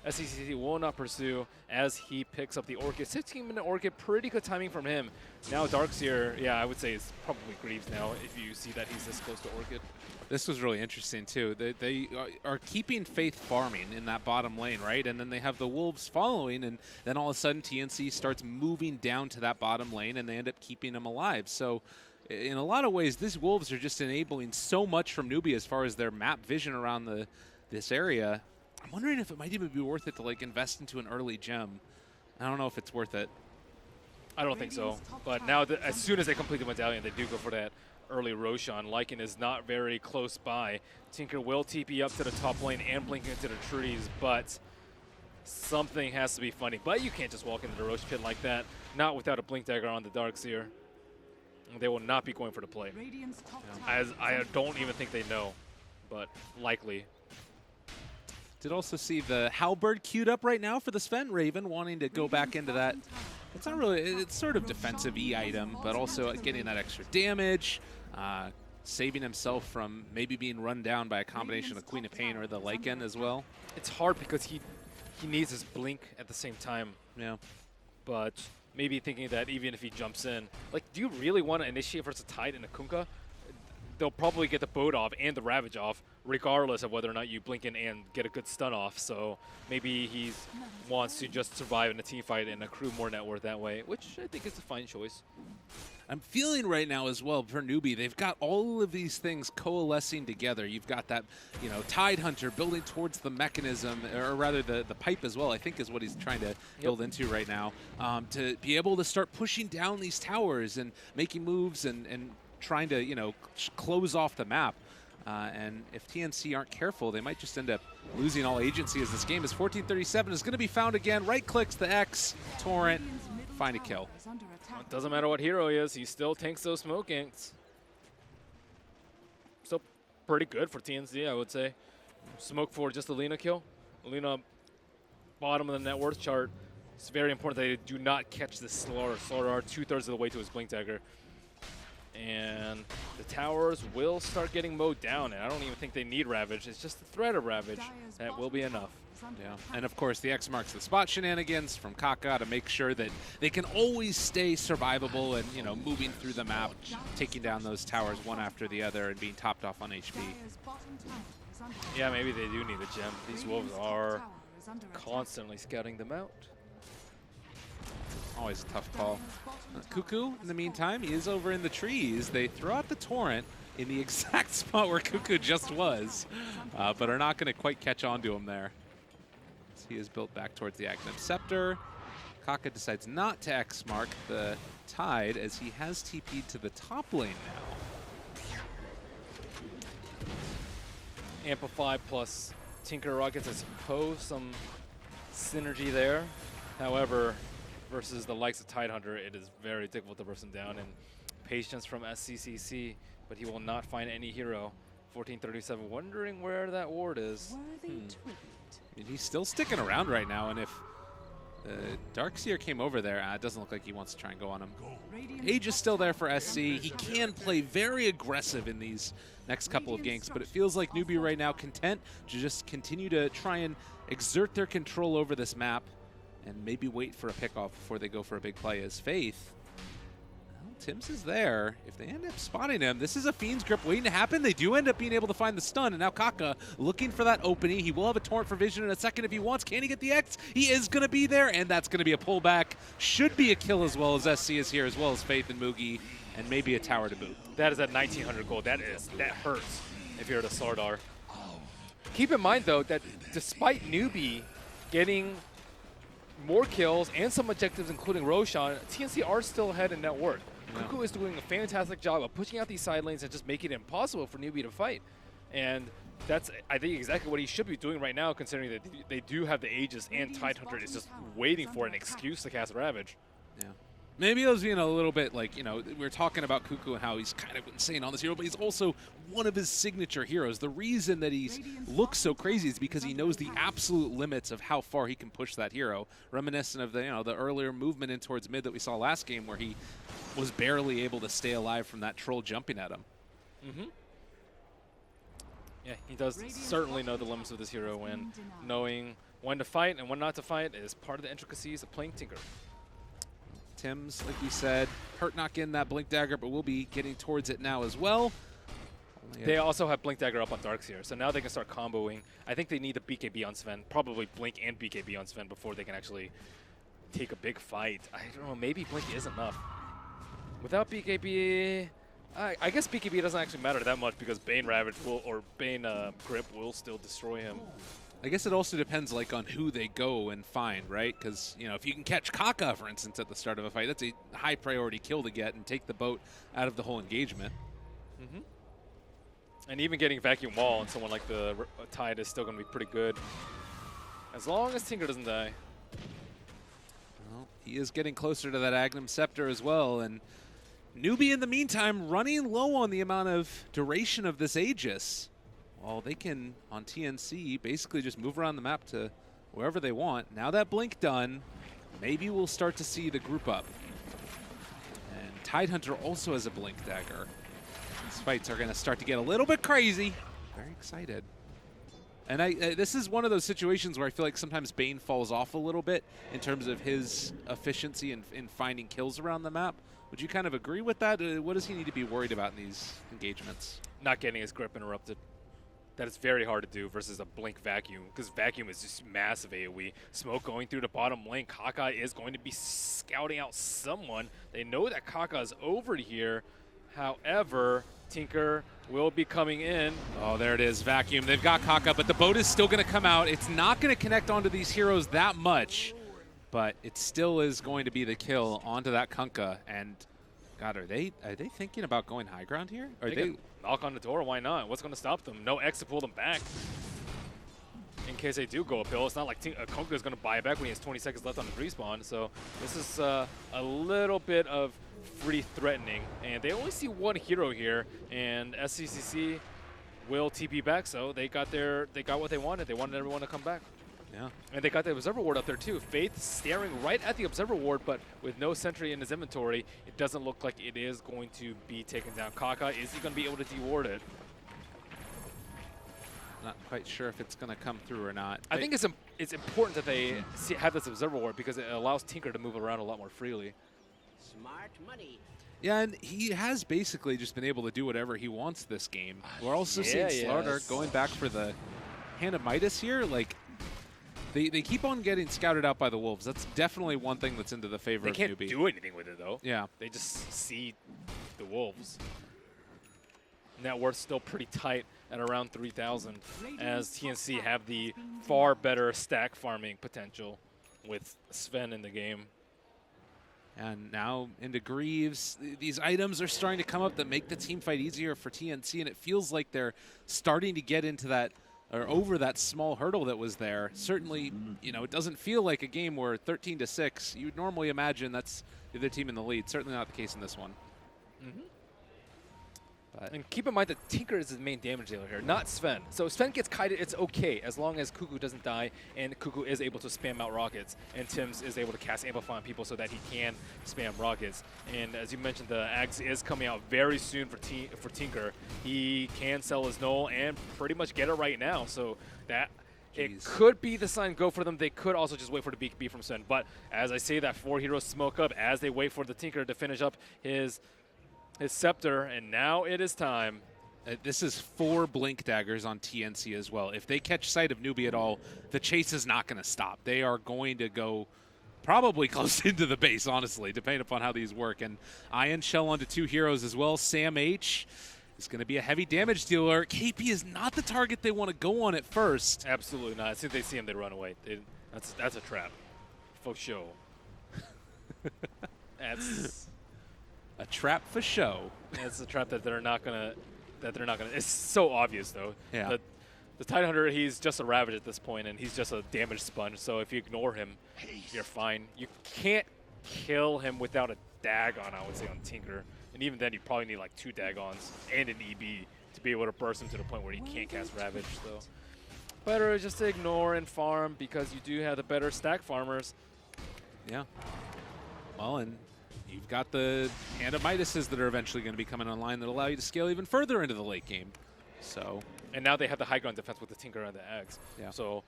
G: SCCC will not pursue as he picks up the Orchid. 16-minute Orchid, pretty good timing from him. Now Darkseer, yeah, I would say it's probably Greaves now if you see that he's this close to Orchid.
F: This was really interesting, too. They are keeping Faith farming in that bottom lane, right? And then they have the Wolves following, and then all of a sudden TNC starts moving down to that bottom lane, and they end up keeping them alive. So in a lot of ways, these Wolves are just enabling so much from NewBee as far as their map vision around this area. I'm wondering if it might even be worth it to like invest into an early gem. I don't know if it's worth it.
G: I don't think so. But now, as soon as they complete the medallion, they do go for that early Roshan. Lycan is not very close by. Tinker will TP up to the top lane and blink into the trees, but something has to be funny. But you can't just walk into the Rosh pit like that, not without a Blink Dagger on the Darkseer. They will not be going for the play. As I don't even think they know, but likely.
F: Did also see the Halberd queued up right now for the Sven Raven, wanting to go back into that. It's not really, it's sort of defensive-y item, but also getting that extra damage, saving himself from maybe being run down by a combination of Queen of Pain or the Lycan as well.
G: It's hard because he needs his blink at the same time.
F: Yeah.
G: But maybe thinking that even if he jumps in, like, do you really want to initiate versus a Tide and a Kunkka? They'll probably get the boat off and the Ravage off, regardless of whether or not you blink in and get a good stun off. So maybe he wants to just survive in a team fight and accrue more net worth that way, which I think is a fine choice.
F: I'm feeling right now as well for NewBee, they've got all of these things coalescing together. You've got that, you know, Tide Hunter building towards the mechanism, or rather the pipe as well, I think is what he's trying to build into right now, to be able to start pushing down these towers and making moves and trying to, you know, close off the map. And if TNC aren't careful, they might just end up losing all agency as this game is 1437 is going to be found again. Right clicks the X, Torrent, find a kill.
G: It doesn't matter what hero he is, he still tanks those smoke inks. So pretty good for TNC, I would say. Smoke for just the Lina kill. Lina, bottom of the net worth chart. It's very important that they do not catch this StarLadder. StarLadder 2/3 of the way to his Blink Dagger. And the towers will start getting mowed down, and I don't even think they need Ravage. It's just the threat of Ravage that will be enough.
F: Yeah, and of course the X marks the spot shenanigans from Kaka to make sure that they can always stay survivable and, you know, moving through the map, taking down those towers one after the other and being topped off on HP.
G: Yeah, maybe they do need a gem. These Wolves are constantly scouting them out.
F: Always a tough call. Cuckoo, in the meantime, he is over in the trees. They throw out the Torrent in the exact spot where Cuckoo just was, but are not going to quite catch on to him there. As he is built back towards the Aghanim Scepter. Kaka decides not to X-mark the Tide as he has TP'd to the top lane now.
G: Amplify plus Tinker Rockets, I suppose, some synergy there. However, versus the likes of Tidehunter, it is very difficult to burst him down. And patience from SCCC, but he will not find any hero. 1437, wondering where that ward is.
F: I mean, he's still sticking around right now, and if Darkseer came over there, it doesn't look like he wants to try and go on him. Age is still there for SC. He can play very aggressive in these next couple of ganks, but it feels like NewBee right now content to just continue to try and exert their control over this map and maybe wait for a pickoff before they go for a big play as Faith. Well, Tims is there. If they end up spotting him, this is a Fiend's Grip waiting to happen. They do end up being able to find the stun, and now Kaka looking for that opening. He will have a Torrent for vision in a second if he wants. Can he get the X? He is going to be there, and that's going to be a pullback. Should be a kill as well as SC is here, as well as Faith and Mugi, and maybe a tower to boot.
G: That is at 1900 gold. That hurts if you're the StarLadder. Keep in mind, though, that despite NewBee getting more kills and some objectives, including Roshan, TNC are still ahead in net worth. Yeah. Cuckoo is doing a fantastic job of pushing out these side lanes and just making it impossible for NewBee to fight. And that's, I think, exactly what he should be doing right now, considering that they do have the Aegis and Tidehunter is just waiting for an excuse to cast Ravage.
F: Yeah. Maybe I was being a little bit like, you know, we were talking about Cuckoo and how he's kind of insane on this hero, but he's also one of his signature heroes. The reason that he looks so crazy is because he knows the absolute limits of how far he can push that hero. Reminiscent of the, you know, the earlier movement in towards mid that we saw last game where he was barely able to stay alive from that troll jumping at him.
G: Yeah, he does certainly know the limits of this hero, and knowing when to fight and when not to fight is part of the intricacies of playing Tinker.
F: Tim's, like we said, hurt not getting that Blink Dagger, but we'll be getting towards it now as well.
G: They also have Blink Dagger up on Darks here, so now they can start comboing. I think they need a BKB on Sven, probably Blink and BKB on Sven before they can actually take a big fight. I don't know, maybe Blink is enough. Without BKB, I guess BKB doesn't actually matter that much because Bane Ravage will, or Bane Grip will still destroy him.
F: I guess it also depends like on who they go and find, right? Because, you know, if you can catch Kaka, for instance, at the start of a fight, that's a high priority kill to get and take the boat out of the whole engagement.
G: And even getting Vacuum Wall on someone like the Tide is still going to be pretty good. As long as Tinker doesn't die.
F: Well, he is getting closer to that Agnum Scepter as well, and NewBee in the meantime running low on the amount of duration of this Aegis. Well, they can, on TNC, basically just move around the map to wherever they want. Now that Blink done, maybe we'll start to see the group up. And Tidehunter also has a Blink Dagger. These fights are going to start to get a little bit crazy. Very excited. And this is one of those situations where I feel like sometimes Bane falls off a little bit in terms of his efficiency in finding kills around the map. Would you kind of agree with that? What does he need to be worried about in these engagements?
G: Not getting his grip interrupted. That is very hard to do versus a Blink Vacuum, because Vacuum is just massive AoE. Smoke going through the bottom lane. Kaka is going to be scouting out someone. They know that Kaka is over here. However, Tinker will be coming in.
F: Oh, there it is, Vacuum. They've got Kaka, but the boat is still going to come out. It's not going to connect onto these heroes that much, but it still is going to be the kill onto that Kunkka. And God, are they thinking about going high ground here? Are they
G: knock on the door? Why not? What's going to stop them? No X to pull them back. In case they do go uphill, it's not like Kunkka is going to buy it back when he has 20 seconds left on the respawn. So this is a little bit of free threatening, and they only see one hero here, and SCCC will TP back. So they got what they wanted. They wanted everyone to come back.
F: Yeah.
G: And they got the Observer Ward up there too. Faith staring right at the Observer Ward, but with no sentry in his inventory, it doesn't look like it is going to be taken down. Kaka, is he going to be able to deward it?
F: Not quite sure if it's going to come through or not.
G: I think it's important that they have this Observer Ward because it allows Tinker to move around a lot more freely.
H: Smart money.
F: Yeah, and he has basically just been able to do whatever he wants this game. We're also seeing StarLadder going back for the Hand of Midas here. Like, they keep on getting scouted out by the Wolves. That's definitely one thing that's into the favor of NewBee.
G: They can't do anything with it, though.
F: Yeah.
G: They just see the Wolves. Net worth still pretty tight at around 3,000, as TNC have the far better stack farming potential with Sven in the game.
F: And now into Greaves. These items are starting to come up that make the team fight easier for TNC, and it feels like they're starting to get into that, or over that small hurdle that was there. Certainly, you know, it doesn't feel like a game where 13-6, you'd normally imagine that's the other team in the lead. Certainly not the case in this one.
G: And keep in mind that Tinker is the main damage dealer here, not Sven. So Sven gets kited, it's okay, as long as Cuckoo doesn't die and Cuckoo is able to spam out rockets, and Tim's is able to cast Amplify on people so that he can spam rockets. And as you mentioned, the Axe is coming out very soon for Tinker. He can sell his Null and pretty much get it right now, so that it could be the sign go for them. They could also just wait for the BKB from Sven. But as I say, that 4 heroes smoke up as they wait for the Tinker to finish up his Scepter, and now it is time.
F: This is 4 Blink Daggers on TNC as well. If they catch sight of NewBee at all, the chase is not going to stop. They are going to go probably close into the base, honestly, depending upon how these work. And Ion Shell onto 2 heroes as well. Sam H is going to be a heavy damage dealer. KP is not the target they want to go on at first.
G: Absolutely not. As soon as they see him, they run away. That's a trap. For sure. That's
F: a trap for show.
G: It's a trap that they're not gonna. It's so obvious though.
F: Yeah.
G: The Tidehunter, he's just a Ravage at this point, and he's just a damage sponge. So if you ignore him, you're fine. You can't kill him without a Dagon, I would say, on Tinker. And even then, you probably need like 2 Dagons and an EB to be able to burst him to the point where he can't cast Ravage. So better just to ignore and farm because you do have the better stack farmers.
F: Yeah. Well, and you've got the Hand of Midases that are eventually going to be coming online that allow you to scale even further into the late game. So,
G: and now they have the high ground defense with the Tinker and the Eggs.
F: Yeah.
G: So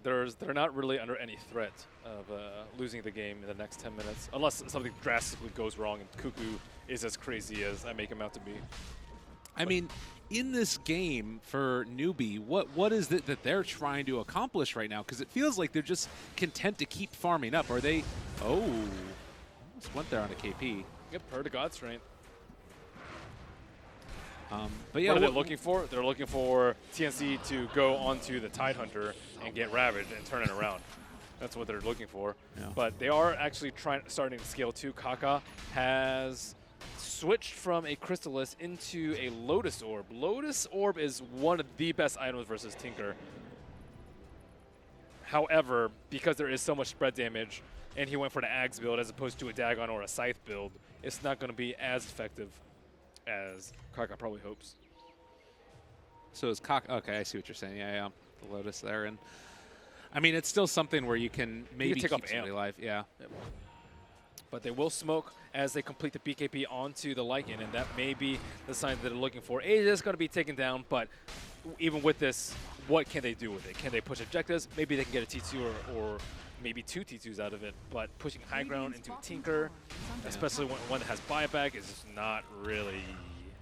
G: they're not really under any threat of losing the game in the next 10 minutes, unless something drastically goes wrong and Cuckoo is as crazy as I make him out to be.
F: I mean, in this game for NewBee, what is it that they're trying to accomplish right now? Because it feels like they're just content to keep farming up. Are they? Oh, almost went there on a KP.
G: Yep, heard of God's Strength.
F: But yeah,
G: what are they looking for? They're looking for TNC to go onto the Tidehunter and get Ravaged and turn it around. That's what they're looking for.
F: Yeah.
G: But they are actually starting to scale too. Kaka has switched from a Crystallis into a Lotus Orb. Lotus Orb is one of the best items versus Tinker. However, because there is so much spread damage, and he went for the Ags build as opposed to a Dagon or a Scythe build, it's not going to be as effective as Kaka probably hopes.
F: So is Kaka? Okay, I see what you're saying. Yeah, the Lotus there, and I mean it's still something where you can maybe
G: take
F: keep
G: off
F: somebody
G: amp.
F: alive. Yeah.
G: Yep. But they will smoke as they complete the BKB onto the Lycan, and that may be the sign that they're looking for. It is going to be taken down, but even with this, what can they do with it? Can they push objectives? Maybe they can get a T2 or maybe 2 T2s out of it, but pushing high ground into Tinker, especially one that has buyback, is just not really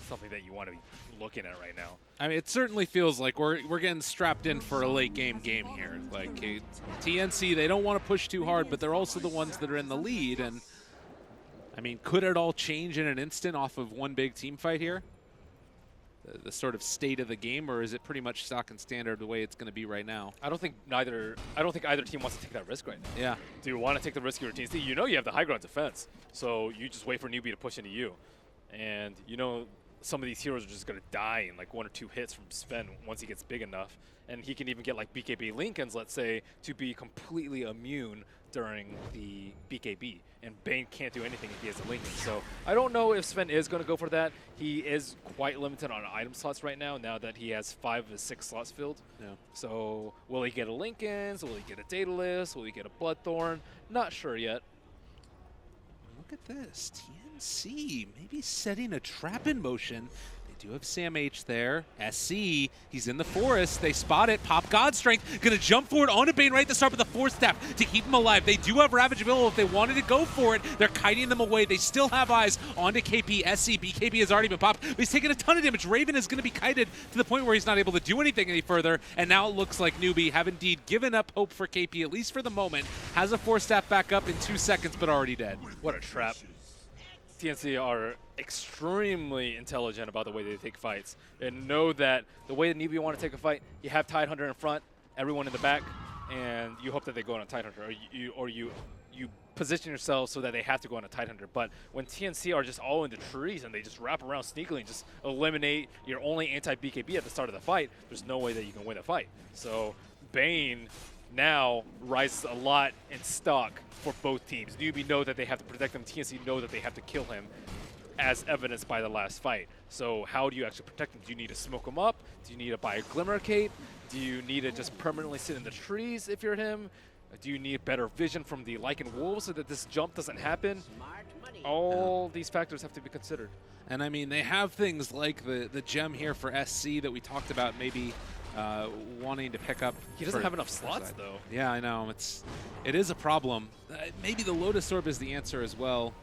G: something that you want to be looking at right now.
F: I mean, it certainly feels like we're getting strapped in for a late game here. Like TNC, they don't want to push too hard, but they're also the ones that are in the lead. And I mean, could it all change in an instant off of one big team fight here? The sort of state of the game, or is it pretty much stock and standard the way it's going to be right now?
G: I don't think either team wants to take that risk right now.
F: Yeah.
G: Do you want to take the risk of your TNC? You know you have the high ground defense, so you just wait for NewBee to push into you. And you know some of these heroes are just going to die in like 1 or 2 hits from Sven once he gets big enough. And he can even get like BKB Lincolns, let's say, to be completely immune during the BKB. And Bane can't do anything if he has a Lincoln. So I don't know if Sven is going to go for that. He is quite limited on item slots right now that he has 5 of 6 slots filled.
F: Yeah.
G: So will he get a Lincolns? Will he get a Daedalus? Will he get a Bloodthorn? Not sure yet.
F: Look at this. TNC maybe setting a trap in motion. They do have Sam H there. SC, he's in the forest. They spot it. Pop God Strength. Gonna jump forward onto Bane right at the start with the Force Staff to keep him alive. They do have Ravage available if they wanted to go for it. They're kiting them away. They still have eyes onto KP. SC, BKB has already been popped, but he's taking a ton of damage. Raven is gonna be kited to the point where he's not able to do anything any further, and now it looks like NewBee have indeed given up hope for KP, at least for the moment. Has a Force Staff back up in 2 seconds, but already dead.
G: What a trap. TNC are extremely intelligent about the way they take fights and know that the way that NewBee want to take a fight, you have Tidehunter in front, everyone in the back, and you hope that they go on a Tidehunter, or you position yourself so that they have to go on a Tidehunter. But when TNC are just all in the trees and they just wrap around sneakily and just eliminate your only anti-BKB at the start of the fight, there's no way that you can win a fight. So Bane now rises a lot in stock for both teams. NewBee know that they have to protect him. TNC know that they have to kill him, as evidenced by the last fight. So how do you actually protect him? Do you need to smoke him up? Do you need to buy a Glimmer Cape? Do you need to just permanently sit in the trees if you're him? Do you need better vision from the Lycan Wolves so that this jump doesn't happen?
H: Smart money.
G: All these factors have to be considered.
F: And I mean, they have things like the gem here for SC that we talked about maybe wanting to pick up.
G: He doesn't have enough slots, though.
F: Yeah, I know. It is a problem. Maybe the Lotus Orb is the answer as well.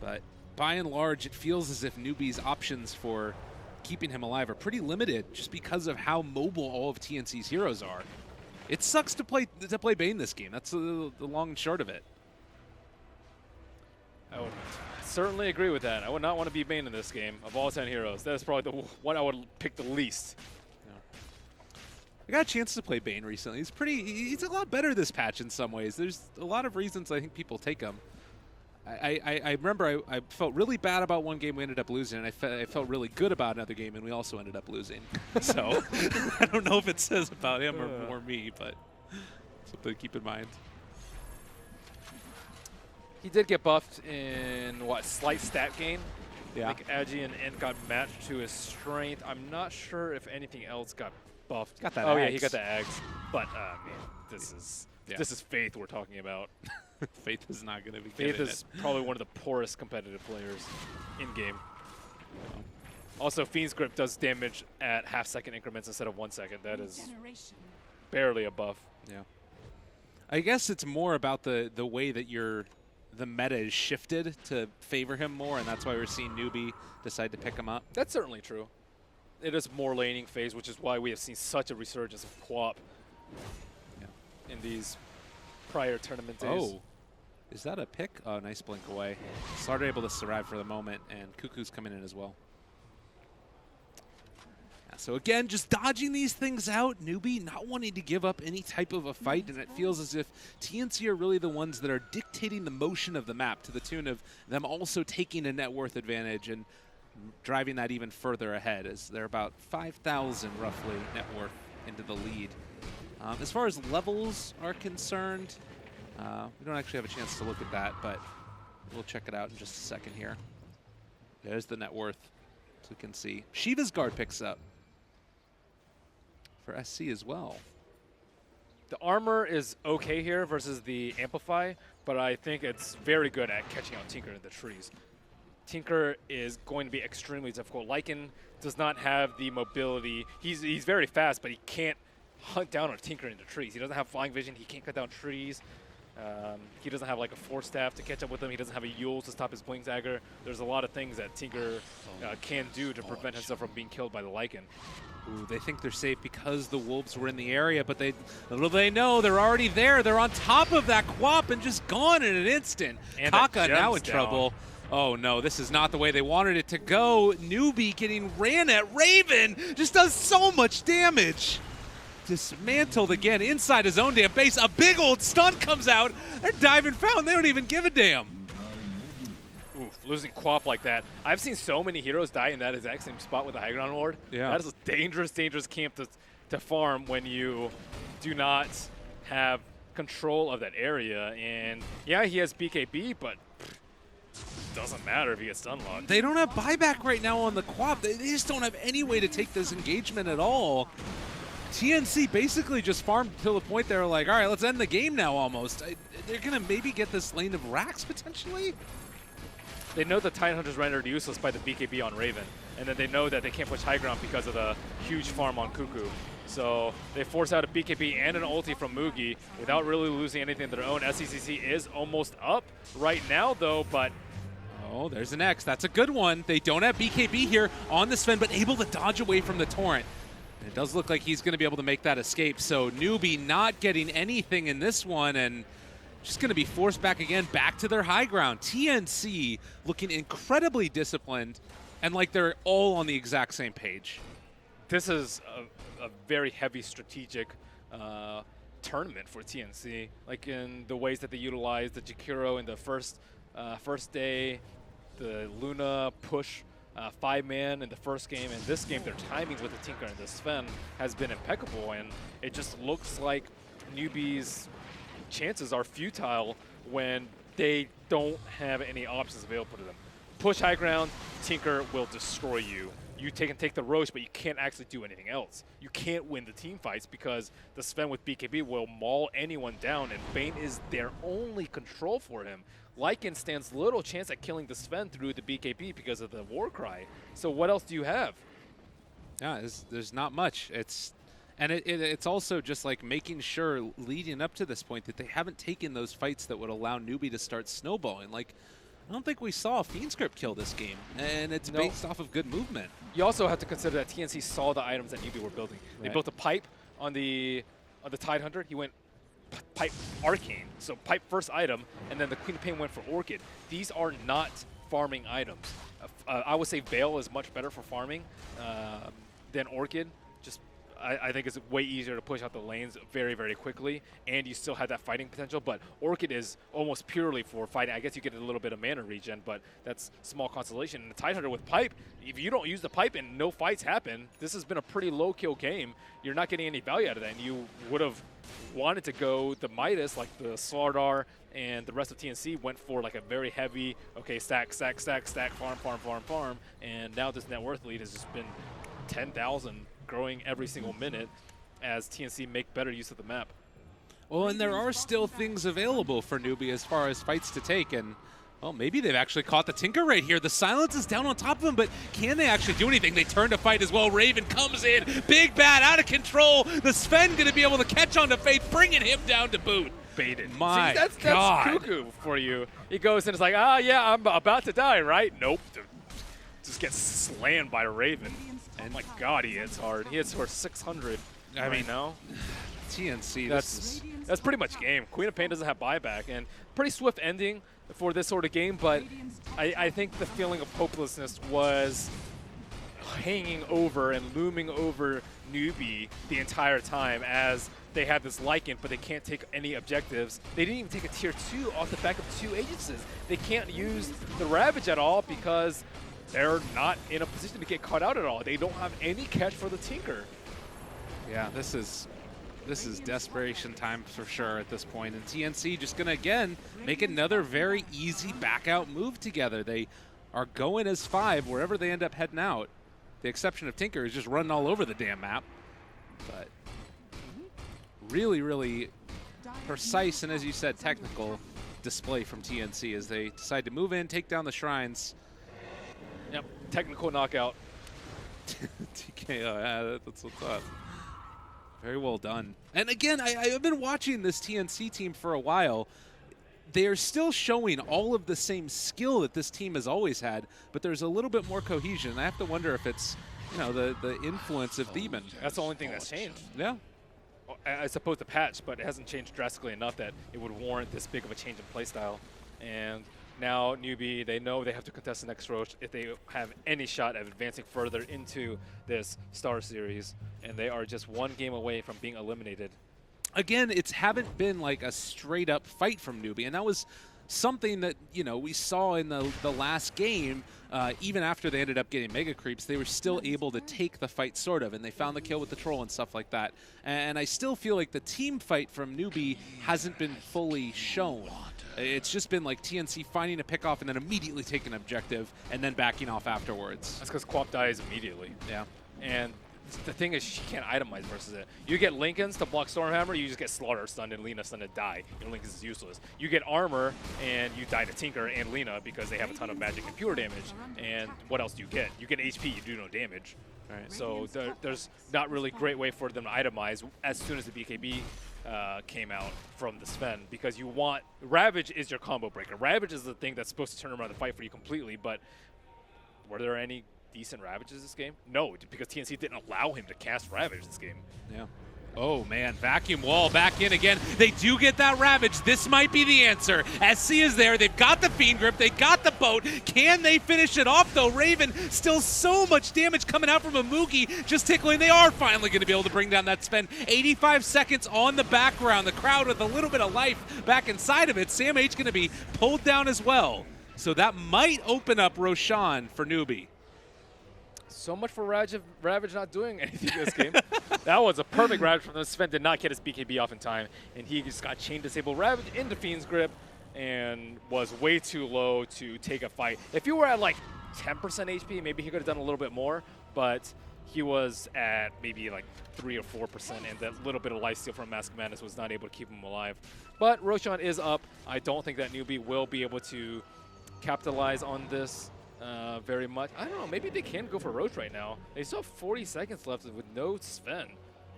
F: But by and large, it feels as if NewBee's options for keeping him alive are pretty limited just because of how mobile all of TNC's heroes are. It sucks to play Bane this game. That's the long and short of it.
G: I would certainly agree with that. I would not want to be Bane in this game. Of all 10 heroes, that is probably the one I would pick the least.
F: I got a chance to play Bane recently. He's a lot better this patch in some ways. There's a lot of reasons I think people take him. I remember I felt really bad about one game we ended up losing, and I felt really good about another game, and we also ended up losing. So I don't know if it says about him or me, but something to keep in mind.
G: He did get buffed in, what, slight stat gain?
F: Yeah.
G: I think Agi and Int got matched to his strength. I'm not sure if anything else got buffed.
F: Got that
G: Oh, yeah, he
F: Ags.
G: got the Ags. But, man, this is Faith we're talking about.
F: Faith is not going to be
G: Faith
F: getting
G: is probably one of the poorest competitive players in-game. Also, Fiend's Grip does damage at half-second increments instead of 1 second. That is
C: Generation.
G: barely a buff.
F: Yeah. I guess it's more about the way that the meta is shifted to favor him more, and that's why we're seeing NewBee decide to pick him up.
G: That's certainly true. It is more laning phase, which is why we have seen such a resurgence of Quap in these prior tournament days.
F: Oh, is that a pick? Oh, nice blink away. StarLadder able to survive for the moment, and Cuckoo's coming in as well. So again, just dodging these things out. NewBee not wanting to give up any type of a fight, and it feels as if TNC are really the ones that are dictating the motion of the map to the tune of them also taking a net worth advantage and driving that even further ahead, as they're about 5,000 roughly net worth into the lead. As far as levels are concerned, we don't actually have a chance to look at that, but we'll check it out in just a second here. There's the net worth, so we can see. Shiva's guard picks up for SC as well.
G: The armor is okay here versus the Amplify, but I think it's very good at catching out Tinker in the trees. Tinker is going to be extremely difficult. Lycan does not have the mobility. He's very fast, but he can't hunt down a Tinker in the trees. He doesn't have flying vision. He can't cut down trees. He doesn't have like a Force Staff to catch up with him. He doesn't have a Yule to stop his Blink Dagger. There's a lot of things that Tinker can do to prevent himself from being killed by the Lycan.
F: Ooh, they think they're safe because the Wolves were in the area, but little they know they're already there. They're on top of that Quap and just gone in an instant.
G: And
F: Kaka now in
G: down.
F: trouble. Oh no, this is not the way they wanted it to go. NewBee getting ran at. Raven just does so much damage. Dismantled again inside his own damn base. A big old stun comes out. They're diving found. They don't even give a damn.
G: Oof, losing Quap like that. I've seen so many heroes die in that exact same spot with the high ground ward.
F: Yeah.
G: That is a dangerous, dangerous camp to farm when you do not have control of that area. And yeah, he has BKB, but doesn't matter if he gets stun locked.
F: They don't have buyback right now on the Quap. They just don't have any way to take this engagement at all. TNC basically just farmed to the point they were like, all right, let's end the game now almost. They're going to maybe get this lane of racks potentially?
G: They know the Tidehunter's rendered useless by the BKB on Raven, and then they know that they can't push high ground because of the huge farm on Cuckoo. So they force out a BKB and an ulti from Mugi without really losing anything of their own. SCCC is almost up right now, though, but
F: oh, there's an X. That's a good one. They don't have BKB here on the Sven, but able to dodge away from the Torrent. And it does look like he's going to be able to make that escape. So NewBee not getting anything in this one, and just going to be forced back again, back to their high ground. TNC looking incredibly disciplined and like they're all on the exact same page.
G: this is a very heavy strategic tournament for TNC. Like in the ways that they utilize the Jakiro in the first day, the Luna push 5-man in the first game, and this game their timing with the Tinker and the Sven has been impeccable, and it just looks like NewBee's chances are futile when they don't have any options available to them. Push high ground, Tinker will destroy you. You can take the roast, but you can't actually do anything else. You can't win the team fights because the Sven with BKB will maul anyone down, and Bane is their only control for him. Lycan stands little chance at killing the Sven through the BKB because of the Warcry. So what else do you have?
F: Yeah, there's not much. It's also just like making sure leading up to this point that they haven't taken those fights that would allow NewBee to start snowballing. Like, I don't think we saw a Fiendscript kill this game, and it's based off of good movement.
G: You also have to consider that TNC saw the items that NewBee were building. They built a pipe on the Tidehunter. He went pipe Arcane, so pipe first item, and then the Queen of Pain went for Orchid. These are not farming items. I would say Veil is much better for farming than Orchid. Just I think it's way easier to push out the lanes very, very quickly, and you still have that fighting potential. But Orchid is almost purely for fighting. I guess you get a little bit of mana regen, but that's small consolation. And the Tidehunter with Pipe, if you don't use the Pipe and no fights happen, this has been a pretty low-kill game. You're not getting any value out of that, and you would have wanted to go the Midas, like the StarLadder and the rest of TNC went for like a very heavy, okay, stack, farm, and now this net worth lead has just been 10,000, growing every single minute as TNC make better use of the map.
F: Well, and there are still things available for NewBee as far as fights to take, and well, maybe they've actually caught the Tinker right here. The silence is down on top of him, but can they actually do anything? They turn to fight as well. Raven comes in, big bad, out of control. The Sven going to be able to catch on to Faith, bringing him down to boot.
G: Baited.
F: My
G: See, that's cuckoo for you. He goes and it's like, yeah, I'm about to die, right? Nope. Just gets slammed by Raven. And my God, he hits hard. He hits for 600. I mean, no.
F: TNC,
G: that's pretty much game. Queen of Pain doesn't have buyback, and pretty swift ending for this sort of game, but I think the feeling of hopelessness was hanging over and looming over NewBee the entire time as they had this Lycan, but they can't take any objectives. They didn't even take a tier 2 off the back of 2 Aegises. They can't use the Ravage at all because they're not in a position to get caught out at all. They don't have any catch for the Tinker.
F: Yeah, this is desperation time for sure at this point. And TNC just going to, again, make another very easy back-out move together. They are going as 5 wherever they end up heading out. The exception of Tinker is just running all over the damn map. But really, really precise and, as you said, technical display from TNC as they decide to move in, take down the shrines.
G: Yep, technical knockout.
F: TKO, yeah, that's what's up. Very well done. And again, I've been watching this TNC team for a while. They are still showing all of the same skill that this team has always had, but there's a little bit more cohesion. I have to wonder if it's, you know, the influence of Demon.
G: That's the only thing that's changed.
F: Yeah.
G: I suppose the patch, but it hasn't changed drastically enough that it would warrant this big of a change in playstyle. And now NewBee, they know they have to contest the next Roche if they have any shot at advancing further into this Star Series, and they are just one game away from being eliminated.
F: Again, it's haven't been like a straight up fight from NewBee, and that was something that, you know, we saw in the last game. Even after they ended up getting mega creeps, they were still able to take the fight sort of, and they found the kill with the troll and stuff like that. And I still feel like the team fight from NewBee hasn't been fully shown. It's just been like TNC finding a pick off and then immediately taking an objective and then backing off afterwards.
G: That's because Quap dies immediately.
F: Yeah.
G: And the thing is, she can't itemize versus it. You get Lincolns to block Stormhammer, you just get Slaughter stunned and Lina stunned and die. Your Lincolns is useless. You get armor and you die to Tinker and Lina because they have a ton of magic and pure damage. And what else do you get? You get HP, you do no damage. All right. So there's not really a great way for them to itemize as soon as the BKB came out from the Sven, because you want Ravage is your combo breaker. Ravage is the thing that's supposed to turn around the fight for you completely, but were there any decent Ravages this game? No, because TNC didn't allow him to cast Ravage this game.
F: Yeah. Oh man, vacuum wall back in again. They do get that Ravage. This might be the answer. SC is there. They've got the Fiend Grip. They got the boat. Can they finish it off though? Raven, still so much damage coming out from a Moogie. Just tickling. They are finally going to be able to bring down that Sven. 85 seconds on the background. The crowd with a little bit of life back inside of it. Sam H going to be pulled down as well. So that might open up Roshan for NewBee.
G: So much for Ravage not doing anything this game. That was a perfect Ravage from them. Sven did not get his BKB off in time, and he just got chain disabled Ravage into Fiend's Grip and was way too low to take a fight. If you were at like 10% HP, maybe he could have done a little bit more, but he was at maybe like 3 or 4%, and that little bit of lifesteal from Mask Madness was not able to keep him alive. But Roshan is up. I don't think that NewBee will be able to capitalize on this very much. I don't know, maybe they can go for Roach right now. They still have 40 seconds left with no Sven.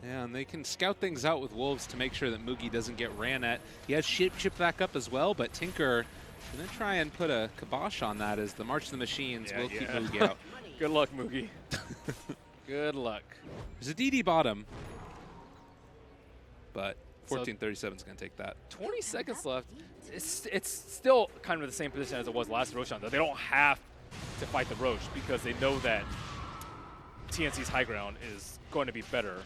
F: Yeah, and they can scout things out with Wolves to make sure that Moogie doesn't get ran at. He has Ship back up as well, but Tinker going to try and put a kibosh on that as the March of the Machines will keep Moogie out.
G: Good luck, Moogie. Good luck.
F: There's a DD bottom, but 1437 is going to take that.
G: 20 seconds left. It's still kind of the same position as it was last Roshan, though. They don't have to fight the Roche because they know that TNC's high ground is going to be better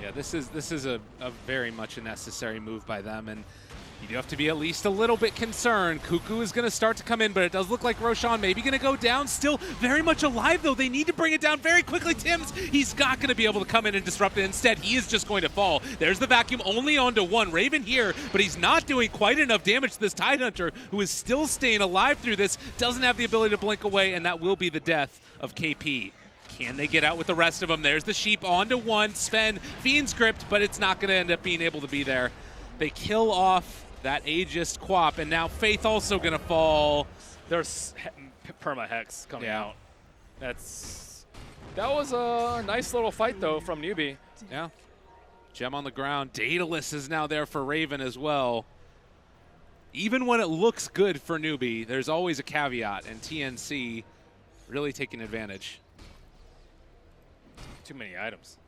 F: Yeah, this is a very much a necessary move by them, and you do have to be at least a little bit concerned. Cuckoo is going to start to come in, but it does look like Roshan maybe going to go down. Still very much alive, though. They need to bring it down very quickly. Tim's, he's not going to be able to come in and disrupt it. Instead, he is just going to fall. There's the vacuum only onto one. Raven here, but he's not doing quite enough damage to this Tidehunter, who is still staying alive through this, doesn't have the ability to blink away, and that will be the death of KP. Can they get out with the rest of them? There's the Sheep onto one. Sven, Fiend's Crypt, but it's not going to end up being able to be there. They kill off that Aegis Quap, and now Faith also going to fall.
G: There's perma Hex coming out. That was a nice little fight, though, from NewBee.
F: Yeah. Gem on the ground. Daedalus is now there for Raven as well. Even when it looks good for NewBee, there's always a caveat, and TNC really taking advantage.
G: Too many items.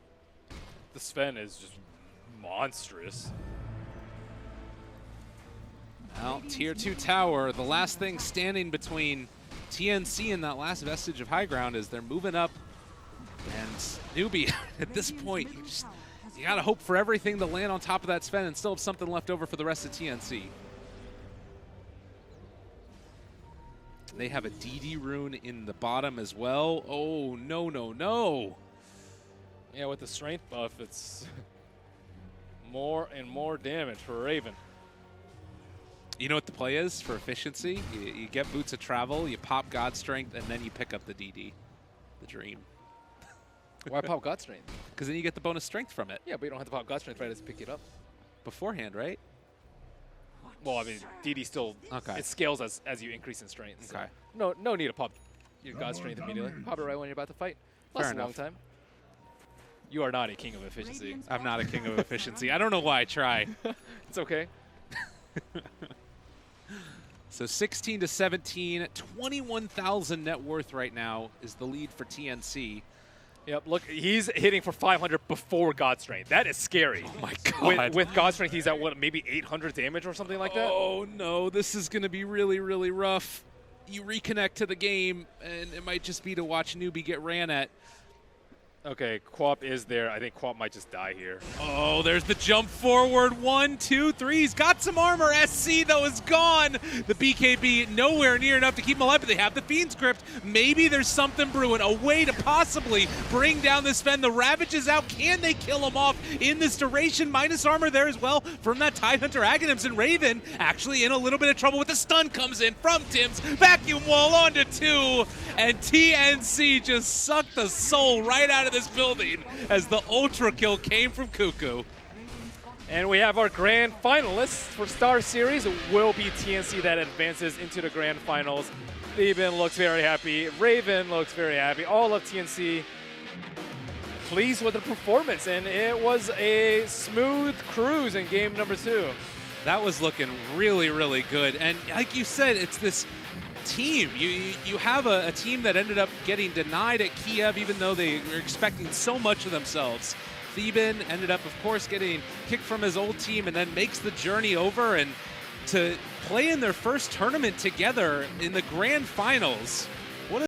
G: The Sven is just monstrous.
F: Well, Tier 2 tower, the last thing standing between TNC and that last vestige of high ground is they're moving up. And NewBee, at this point, you gotta hope for everything to land on top of that Sven and still have something left over for the rest of TNC. They have a DD rune in the bottom as well. Oh, no, no, no.
G: Yeah, with the strength buff, it's more and more damage for Raven.
F: You know what the play is for efficiency? You get Boots of Travel, you pop God Strength, and then you pick up the DD, the Dream.
G: Why pop God Strength?
F: Because then you get the bonus strength from it.
G: Yeah, but you don't have to pop God Strength right as pick it up.
F: Beforehand, right?
G: Well, I mean, DD still, it scales as you increase in strength. So
F: Okay.
G: no need to pop your God Strength immediately. Pop it right when you're about to fight. Lasts a long time. You are not a king of efficiency.
F: I'm not a king of efficiency. I don't know why I try.
G: It's okay.
F: So 16 to 17, 21,000 net worth right now is the lead for TNC.
G: Yep, look, he's hitting for 500 before God Strength. That is scary.
F: Oh my God.
G: With God Strength, he's at what, maybe 800 damage or something like that?
F: Oh no, this is going to be really, really rough. You reconnect to the game, and it might just be to watch NewBee get ran at.
G: Okay, Quap is there. I think Quap might just die here.
F: Oh, there's the jump forward. 1, 2, 3. He's got some armor. SC, though, is gone. The BKB nowhere near enough to keep him alive, but they have the Fiend's Crypt. Maybe there's something brewing. A way to possibly bring down this Sven. The Ravage is out. Can they kill him off in this duration? Minus armor there as well from that Tidehunter Aghanims, and Raven actually in a little bit of trouble with the stun comes in from Tim's. Vacuum wall onto 2, and TNC just sucked the soul right out of this building as the ultra kill came from Cuckoo.
G: And we have our grand finalists for Star Series. It will be TNC that advances into the grand finals. Theben looks very happy. Raven looks very happy. All of TNC pleased with the performance, and it was a smooth cruise in game number 2.
F: That was looking really, really good. And like you said, it's this team. You have a team that ended up getting denied at Kiev, even though they were expecting so much of themselves. Theben ended up, of course, getting kicked from his old team and then makes the journey over, and to play in their first tournament together in the grand finals